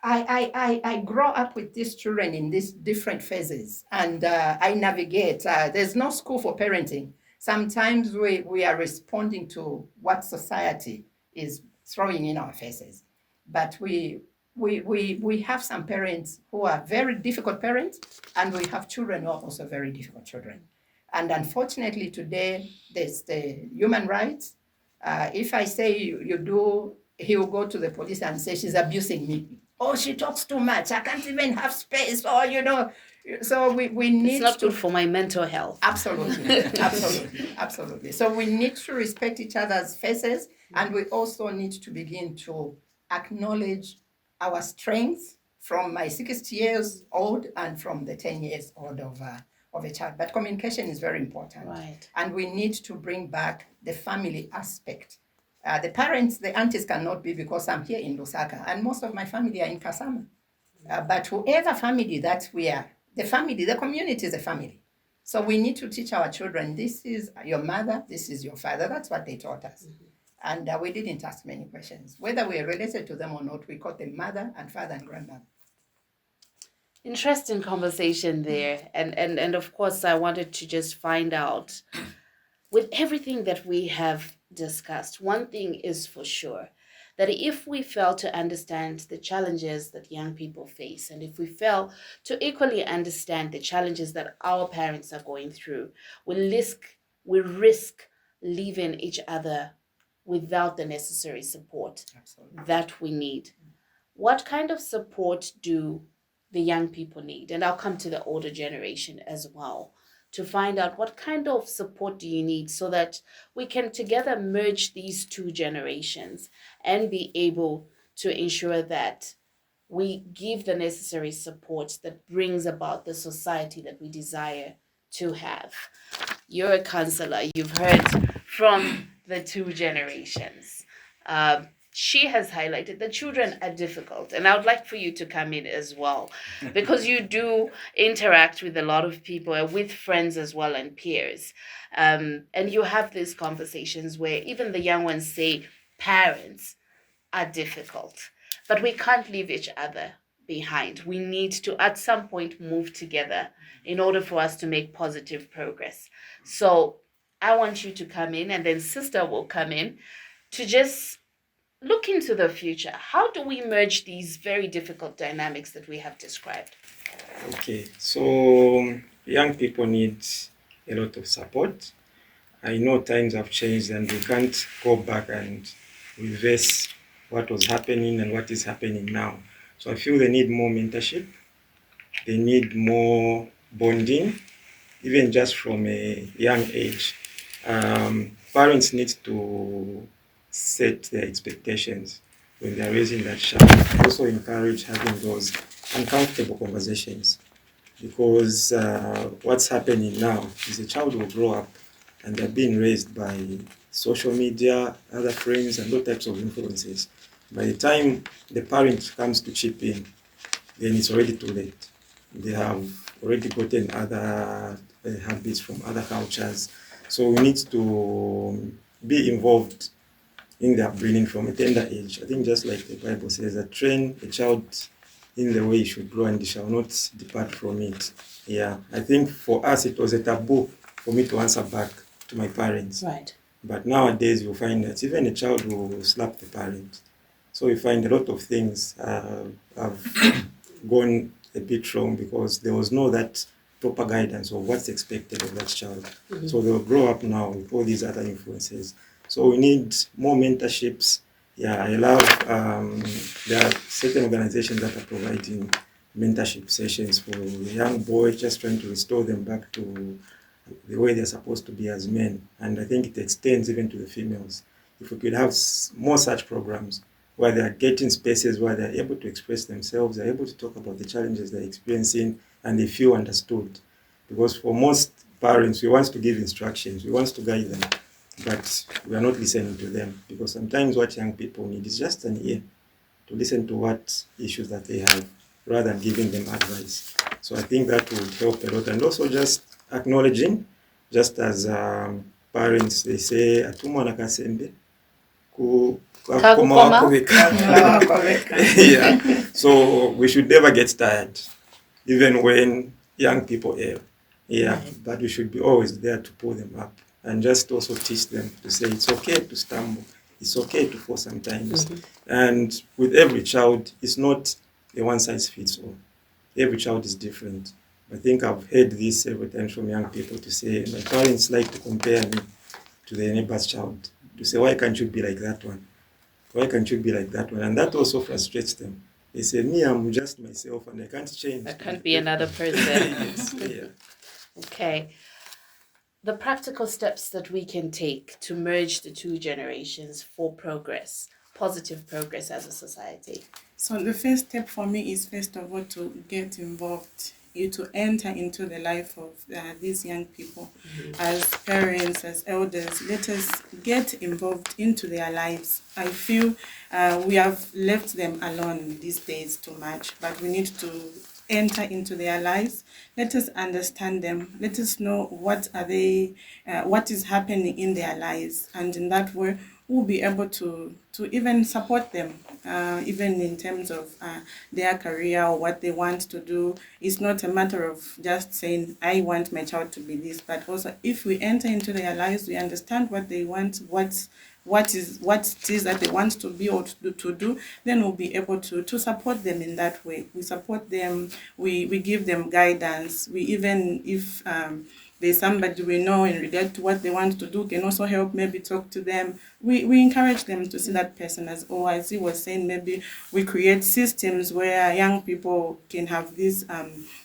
S2: I grow up with these children in these different phases, and I navigate. There's no school for parenting. Sometimes we are responding to what society is throwing in our faces. But we have some parents who are very difficult parents, and we have children who are also very difficult children. And unfortunately today, there's the human rights. If I say you do, he will go to the police and say she's abusing me. Oh, she talks too much. I can't even have space. Or, so we need
S1: It's not good for my mental health.
S2: Absolutely, absolutely. So we need to respect each other's faces, and we also need to begin to acknowledge our strengths from my 60 years old and from the 10 years old of a child. But communication is very important.
S1: Right.
S2: And we need to bring back the family aspect. The parents, the aunties cannot be because I'm here in Lusaka, and most of my family are in Kasama. But whoever family that we are, the community is a family. So we need to teach our children, this is your mother, this is your father. That's what they taught us. Mm-hmm. And we didn't ask many questions. Whether we are related to them or not, we called them mother and father and grandmother.
S1: Interesting conversation there. And of course, I wanted to just find out, with everything that we have discussed, one thing is for sure, that if we fail to understand the challenges that young people face, and if we fail to equally understand the challenges that our parents are going through, we risk leaving each other without the necessary support
S2: Absolutely.
S1: that we need. What kind of support do the young people need? And I'll come to the older generation as well to find out what kind of support do you need so that we can together merge these two generations and be able to ensure that we give the necessary support that brings about the society that we desire to have. You're a counselor, you've heard from the two generations. She has highlighted the children are difficult, and I would like for you to come in as well because you do interact with a lot of people, with friends as well, and peers. And you have these conversations where even the young ones say parents are difficult, but we can't leave each other behind. We need to, at some point, move together in order for us to make positive progress. So I want you to come in, and then Sister will come in to just look into the future. How do we merge these very difficult dynamics that we have described?
S4: Okay, so young people need a lot of support. I know times have changed and we can't go back and reverse what was happening and what is happening now. So I feel they need more mentorship, they need more bonding, even just from a young age. Parents need to set their expectations when they're raising that child. Also encourage having those uncomfortable conversations, because what's happening now is a child will grow up and they're being raised by social media, other friends, and all types of influences. By the time the parent comes to chip in, then it's already too late. They have already gotten other habits from other cultures. So we need to be involved in their upbringing from a tender age. I think just like the Bible says, that train a child in the way he should grow and he shall not depart from it. Yeah, I think for us it was a taboo for me to answer back to my parents.
S1: Right.
S4: But nowadays you'll find that even a child will slap the parent. So we find a lot of things have gone a bit wrong because there was no that proper guidance of what's expected of that child.
S1: Mm-hmm.
S4: So they'll grow up now with all these other influences. So we need more mentorships. Yeah, I love, there are certain organizations that are providing mentorship sessions for the young boys, just trying to restore them back to the way they're supposed to be as men. And I think it extends even to the females. If we could have more such programs where they are getting spaces where they're able to express themselves, they're able to talk about the challenges they're experiencing, and they feel understood. Because for most parents, we want to give instructions, we want to guide them, but we are not listening to them, because sometimes what young people need is just an ear to listen to what issues that they have, rather than giving them advice. So I think that would help a lot. And also just acknowledging, just as parents, they say, atumwana kasembe, yeah. So we should never get tired, even when young people err. Yeah, but we should be always there to pull them up and just also teach them to say it's okay to stumble, it's okay to fall sometimes. Mm-hmm. And with every child, it's not a one size fits all. Every child is different. I think I've heard this several times from young people to say, my parents like to compare me to their neighbor's child. To say, why can't you be like that one? Why can't you be like that one? And that also frustrates them. They say, me, I'm just myself and I can't change.
S1: I can't be another person.
S4: Yes, yeah.
S1: Okay. The practical steps that we can take to merge the two generations for progress, positive progress as a society.
S3: So the first step for me is, first of all, to get involved, to enter into the life of these young people. Mm-hmm. As parents, as elders, let us get involved into their lives. I feel we have left them alone these days too much, but we need to enter into their lives. Let us understand them. Let us know what are they, what is happening in their lives, and in that way, we'll be able to even support them, even in terms of their career or what they want to do. It's not a matter of just saying, I want my child to be this, but also if we enter into their lives, we understand what they want, what it is that they want to be or to do, then we'll be able to support them in that way. We support them, we give them guidance. We even, if there's somebody we know in regard to what they want to do, can also help, maybe talk to them. We encourage them to see that person as, oh, as he was saying, maybe we create systems where young people can have these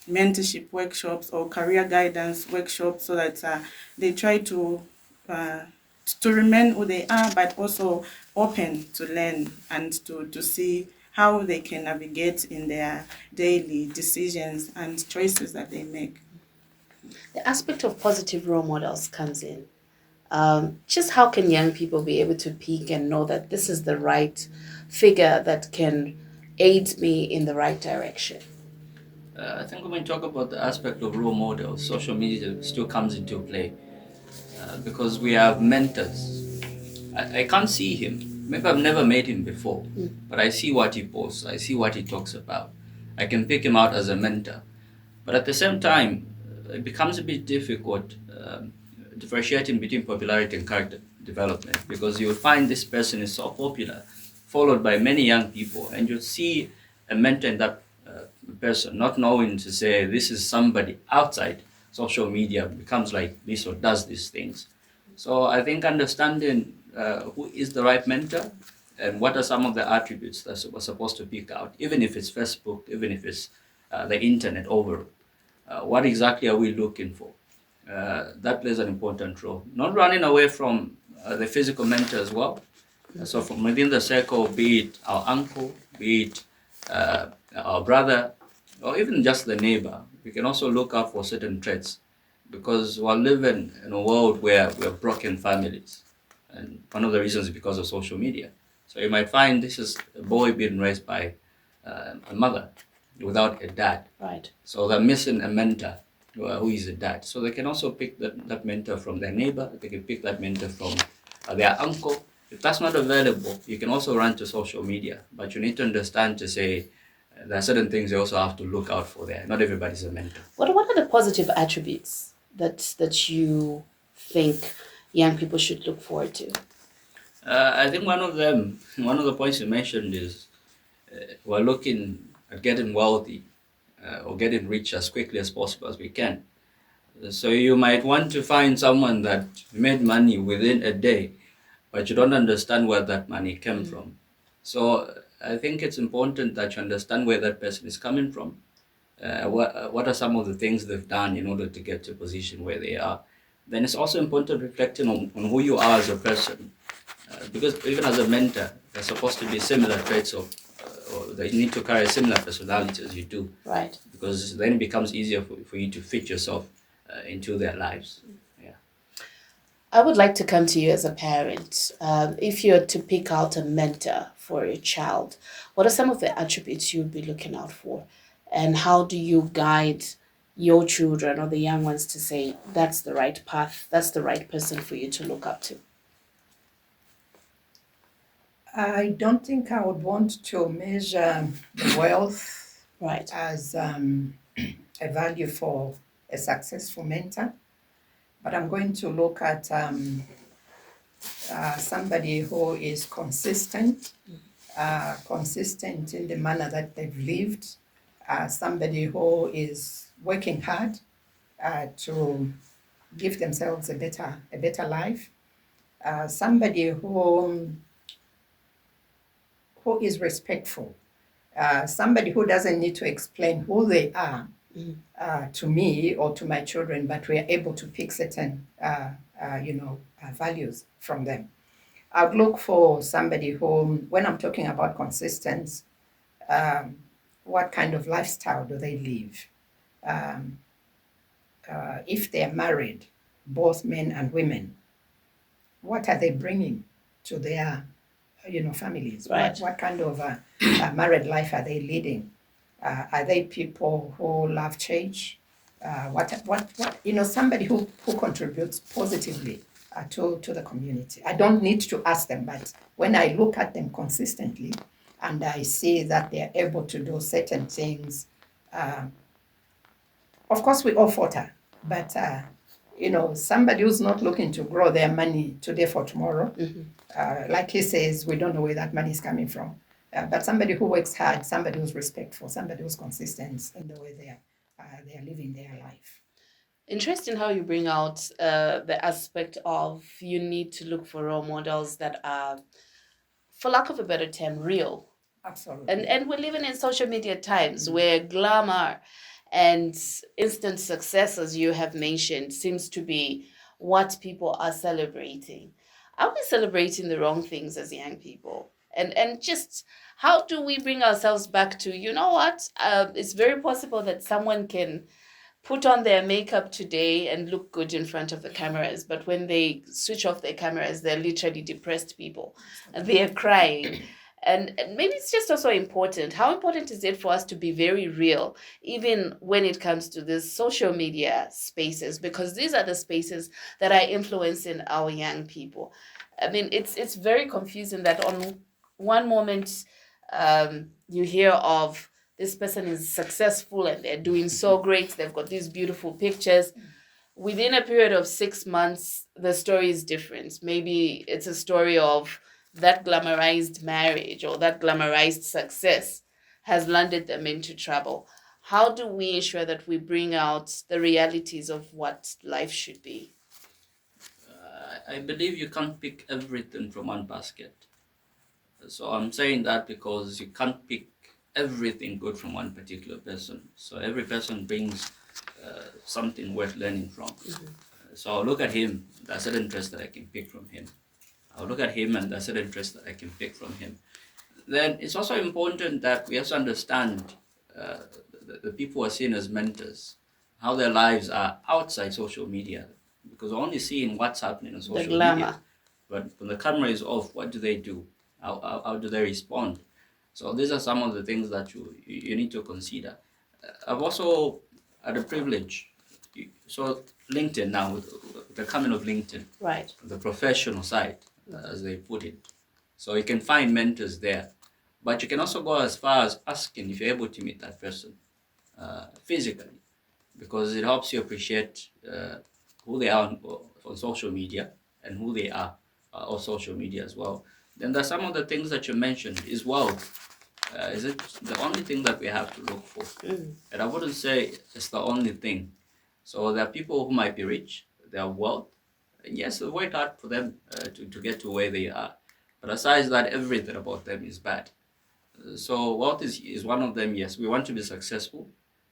S3: mentorship workshops or career guidance workshops, so that they try to remain who they are, but also open to learn and to see how they can navigate in their daily decisions and choices that they make.
S1: The aspect of positive role models comes in. Just how can young people be able to peak and know that this is the right figure that can aid me in the right direction?
S5: I think when we talk about the aspect of role models, social media still comes into play because we have mentors. I can't see him. Maybe I've never met him before, but I see what he posts. I see what he talks about. I can pick him out as a mentor. But at the same time, it becomes a bit difficult differentiating between popularity and character development, because you'll find this person is so popular, followed by many young people, and you'll see a mentor in that person, not knowing to say this is somebody outside social media becomes like this or does these things. So I think understanding who is the right mentor and what are some of the attributes that we're supposed to pick out, even if it's Facebook, even if it's the internet overall. What exactly are we looking for? That plays an important role. Not running away from the physical mentor as well. So from within the circle, be it our uncle, be it our brother, or even just the neighbor, we can also look out for certain traits, because we're living in a world where we have broken families. And one of the reasons is because of social media. So you might find this is a boy being raised by a mother without a dad.
S1: Right.
S5: So they're missing a mentor who is a dad. So they can also pick that mentor from their neighbor. They can pick that mentor from their uncle. If that's not available, you can also run to social media. But you need to understand to say there are certain things you also have to look out for there. Not everybody's a mentor.
S1: What are the positive attributes that you think young people should look forward to?
S5: I think one of the points you mentioned is we're looking at getting wealthy or getting rich as quickly as possible as we can. So you might want to find someone that made money within a day, but you don't understand where that money came from. So I think it's important that you understand where that person is coming from. What are some of the things they've done in order to get to a position where they are. Then it's also important reflecting on who you are as a person. Because even as a mentor, there's supposed to be similar traits or that you need to carry a similar personality as you do.
S1: Right.
S5: Because then it becomes easier for you to fit yourself into their lives. Yeah.
S1: I would like to come to you as a parent. If you're to pick out a mentor for your child, what are some of the attributes you'd be looking out for? And how do you guide your children or the young ones to say, that's the right path, that's the right person for you to look up to?
S2: I don't think I would want to measure the wealth
S1: Right.
S2: as a value for a successful mentor, but I'm going to look at somebody who is consistent in the manner that they've lived, somebody who is working hard to give themselves a better life, somebody who is respectful, somebody who doesn't need to explain who they are to me or to my children, but we are able to pick certain values from them. I'd look for somebody who, when I'm talking about consistency, what kind of lifestyle do they live? If they're married, both men and women, what are they bringing to their families?
S1: Right.
S2: What kind of married life are they leading? Are they people who love change? Somebody who contributes positively to the community. I don't need to ask them, but when I look at them consistently and I see that they're able to do certain things, of course we all falter, but somebody who's not looking to grow their money today for tomorrow, like he says, we don't know where that money is coming from. But somebody who works hard, somebody who's respectful, somebody who's consistent in the way they are living their life.
S1: Interesting how you bring out the aspect of you need to look for role models that are, for lack of a better term, real.
S2: Absolutely.
S1: And we're living in social media times where glamour and instant success, as you have mentioned, seems to be what people are celebrating. Are we celebrating the wrong things as young people? And just how do we bring ourselves back to, you know what? It's very possible that someone can put on their makeup today and look good in front of the cameras, but when they switch off their cameras, they're literally depressed people and they are crying. And maybe it's just also important. How important is it for us to be very real, even when it comes to these social media spaces? Because these are the spaces that are influencing our young people. I mean, it's very confusing that on one moment you hear of this person is successful and they're doing so great. They've got these beautiful pictures. Within a period of 6 months, the story is different. Maybe it's a story of that glamorized marriage or that glamorized success has landed them into trouble. How do we ensure that we bring out the realities of what life should be?
S5: I believe you can't pick everything from one basket. So I'm saying that because you can't pick everything good from one particular person. So every person brings something worth learning from. So I'll look at him, there's certain interest that I can pick from him. I'll look at him and there's certain interest that I can pick from him. Then it's also important that we also understand the people who are seen as mentors, how their lives are outside social media. Because we're only seeing what's happening on social media. But when the camera is off, what do they do? How do they respond? So these are some of the things that you need to consider. I've also had a privilege. So LinkedIn now, with the coming of LinkedIn,
S1: Right.
S5: the professional side, as they put it. So you can find mentors there. But you can also go as far as asking if you're able to meet that person physically, because it helps you appreciate who they are on social media and who they are on social media as well. Then there's some of the things that you mentioned is wealth. Is it the only thing that we have to look for? And I wouldn't say it's the only thing. So there are people who might be rich, they have wealth, and yes, it's worked hard for them to get to where they are. But aside that, everything about them is bad. So wealth is one of them. Yes, we want to be successful,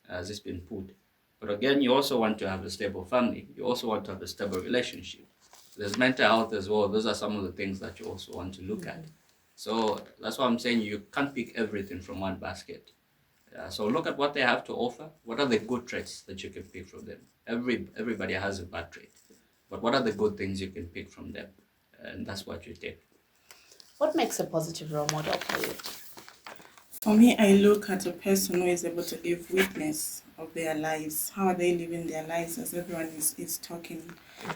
S5: as it's been put. But again, you also want to have a stable family. You also want to have a stable relationship. There's mental health as well. Those are some of the things that you also want to look at. So that's why I'm saying you can't pick everything from one basket. So look at what they have to offer. What are the good traits that you can pick from them? Everybody has a bad trait. But what are the good things you can pick from them? And that's what you take.
S1: What makes a positive role model for you?
S3: For me, I look at a person who is able to give witness of their lives. How are they living their lives, as everyone is talking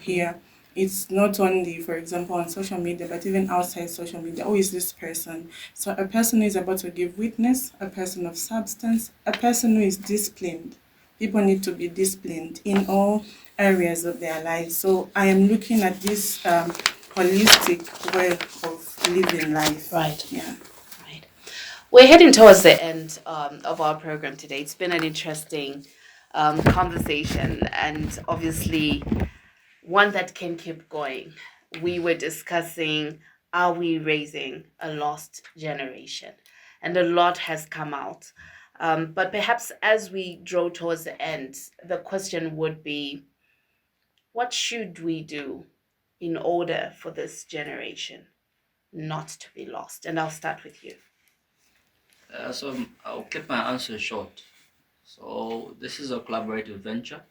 S3: here? It's not only, for example, on social media, but even outside social media. Who is this person? So a person who is able to give witness, a person of substance, a person who is disciplined. People need to be disciplined in all areas of their lives. So I am looking at this holistic way of living life.
S1: Right.
S3: Yeah.
S1: Right. We're heading towards the end of our program today. It's been an interesting conversation, and obviously one that can keep going. We were discussing, are we raising a lost generation? And a lot has come out. But perhaps as we draw towards the end, the question would be, what should we do in order for this generation not to be lost? And I'll start with you.
S5: So I'll keep my answer short. So this is a collaborative venture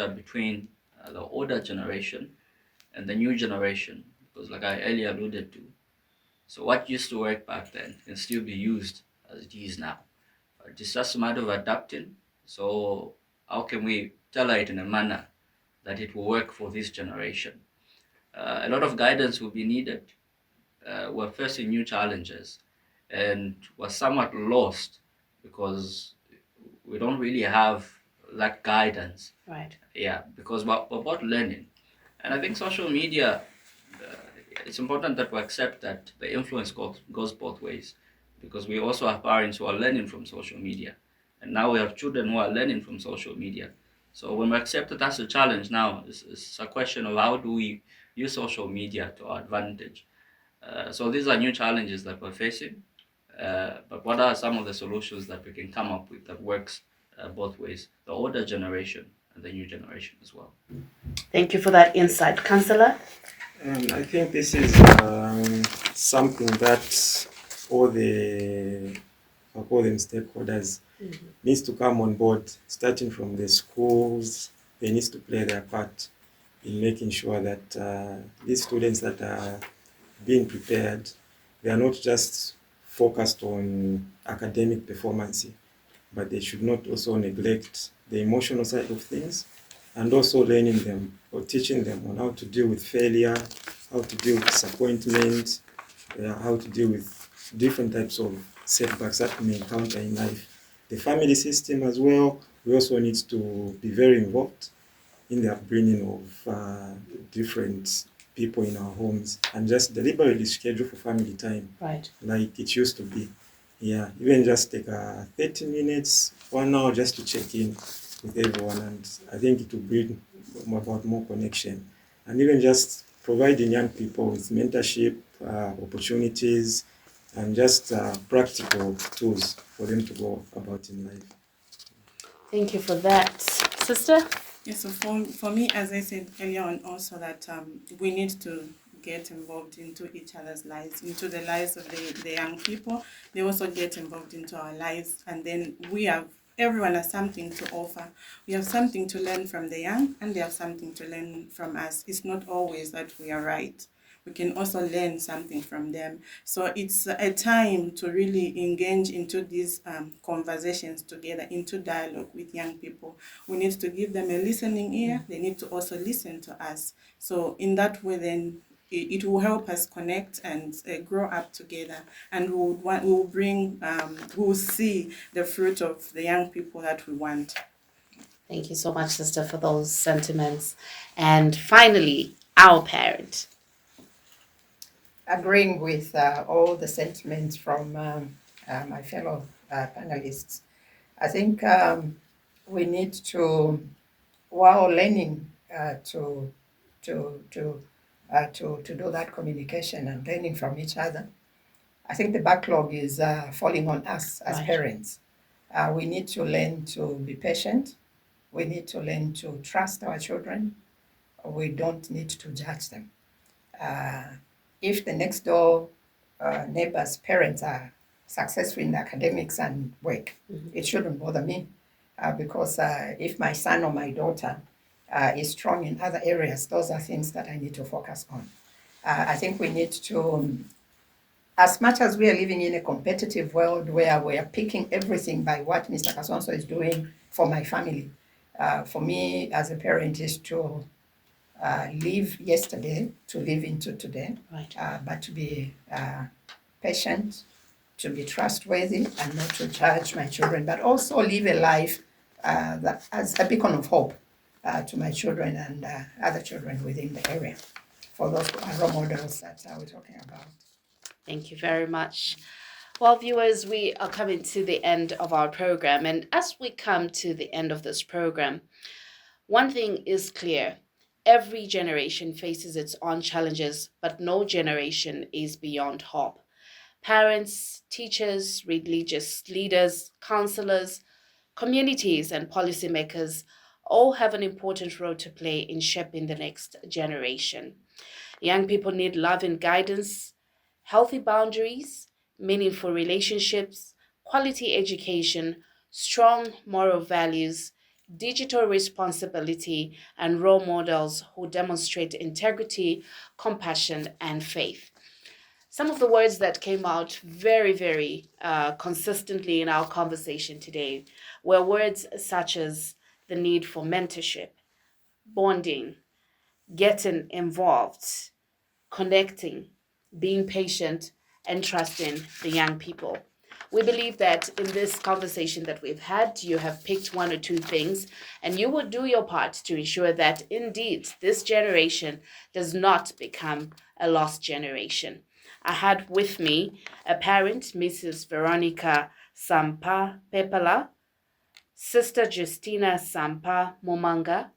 S5: between the older generation and the new generation, because like I earlier alluded to, so what used to work back then can still be used as it is now. It's just a matter of adapting. So how can we tailor it in a manner that it will work for this generation? A lot of guidance will be needed. We're facing new challenges and we're somewhat lost because we don't really have that guidance.
S1: Right.
S5: Yeah, because we're about learning. And I think social media, it's important that we accept that the influence goes both ways, because we also have parents who are learning from social media. And now we have children who are learning from social media. So when we accept that that's a challenge now, it's a question of how do we use social media to our advantage. So these are new challenges that we're facing. But what are some of the solutions that we can come up with that works both ways, the older generation and the new generation as well?
S1: Thank you for that insight. Counsellor?
S4: I think this is something that all the, I call them stakeholders, needs to come on board, starting from the schools. They need to play their part in making sure that these students that are being prepared, they are not just focused on academic performance, but they should not also neglect the emotional side of things, and also learning them or teaching them on how to deal with failure, how to deal with disappointment, how to deal with different types of setbacks that we may encounter in life. The family system as well, we also need to be very involved in the upbringing of different people in our homes, and just deliberately schedule for family time
S1: Right.
S4: like it used to be. Yeah, even just take 30 minutes, 1 hour just to check in with everyone, and I think it will bring about more connection. And even just providing young people with mentorship opportunities and just practical tools for them to go about in life.
S1: Thank you for that. Sister?
S3: Yes, so for me, as I said earlier on, also that we need to get involved into each other's lives, into the lives of the young people. They also get involved into our lives, and then everyone has something to offer. We have something to learn from the young, and they have something to learn from us. It's not always that we are right. We can also learn something from them. So it's a time to really engage into these conversations together, into dialogue with young people. We need to give them a listening ear. They need to also listen to us. So in that way, then it will help us connect and grow up together, and we will see the fruit of the young people that we want.
S1: Thank you so much, sister, for those sentiments. And finally, our parent.
S2: Agreeing with all the sentiments from my fellow panelists, I think we need to, while learning to do that communication and learning from each other, I think the backlog is falling on us as
S1: Right.
S2: parents. We need to learn to be patient. We need to learn to trust our children. We don't need to judge them. If the next door neighbor's parents are successful in academics and work, it shouldn't bother me because if my son or my daughter is strong in other areas, those are things that I need to focus on. I think we need to, as much as we are living in a competitive world where we are picking everything by what Mr. Kasonso is doing for my family, for me as a parent is to live yesterday to live into today,
S1: Right.
S2: but to be patient, to be trustworthy, and not to judge my children, but also live a life that as a beacon of hope to my children and other children within the area. For those role models that we're talking about.
S1: Thank you very much. Well, viewers, we are coming to the end of our program. And as we come to the end of this program, one thing is clear. Every generation faces its own challenges, but no generation is beyond hope. Parents, teachers, religious leaders, counselors, communities, and policymakers all have an important role to play in shaping the next generation. Young people need love and guidance, healthy boundaries, meaningful relationships, quality education, strong moral values, digital responsibility, and role models who demonstrate integrity, compassion, and faith. Some of the words that came out very, very consistently in our conversation today were words such as the need for mentorship, bonding, getting involved, connecting, being patient, and trusting the young people. We believe that in this conversation that we've had, you have picked one or two things, and you will do your part to ensure that indeed this generation does not become a lost generation. I had with me a parent, Mrs. Veronica Sampa-Pepala. Sister Justina Sampa-Momanga.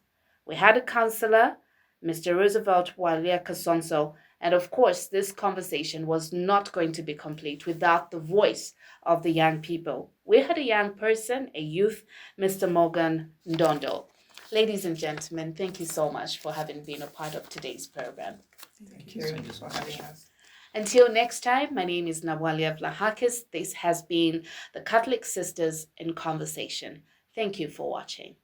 S1: We had a counselor, Mr. Roosevelt Waliakasonso, and of course, this conversation was not going to be complete without the voice of the young people. We had a young person, a youth, Mr. Morgan Ndondo. Ladies and gentlemen, thank you so much for having been a part of today's program.
S2: Thank you
S5: Thank you so
S2: for
S5: much.
S2: having us.
S1: Until next time, my name is Nawalia Vlahakis. This has been the Catholic Sisters in Conversation. Thank you for watching.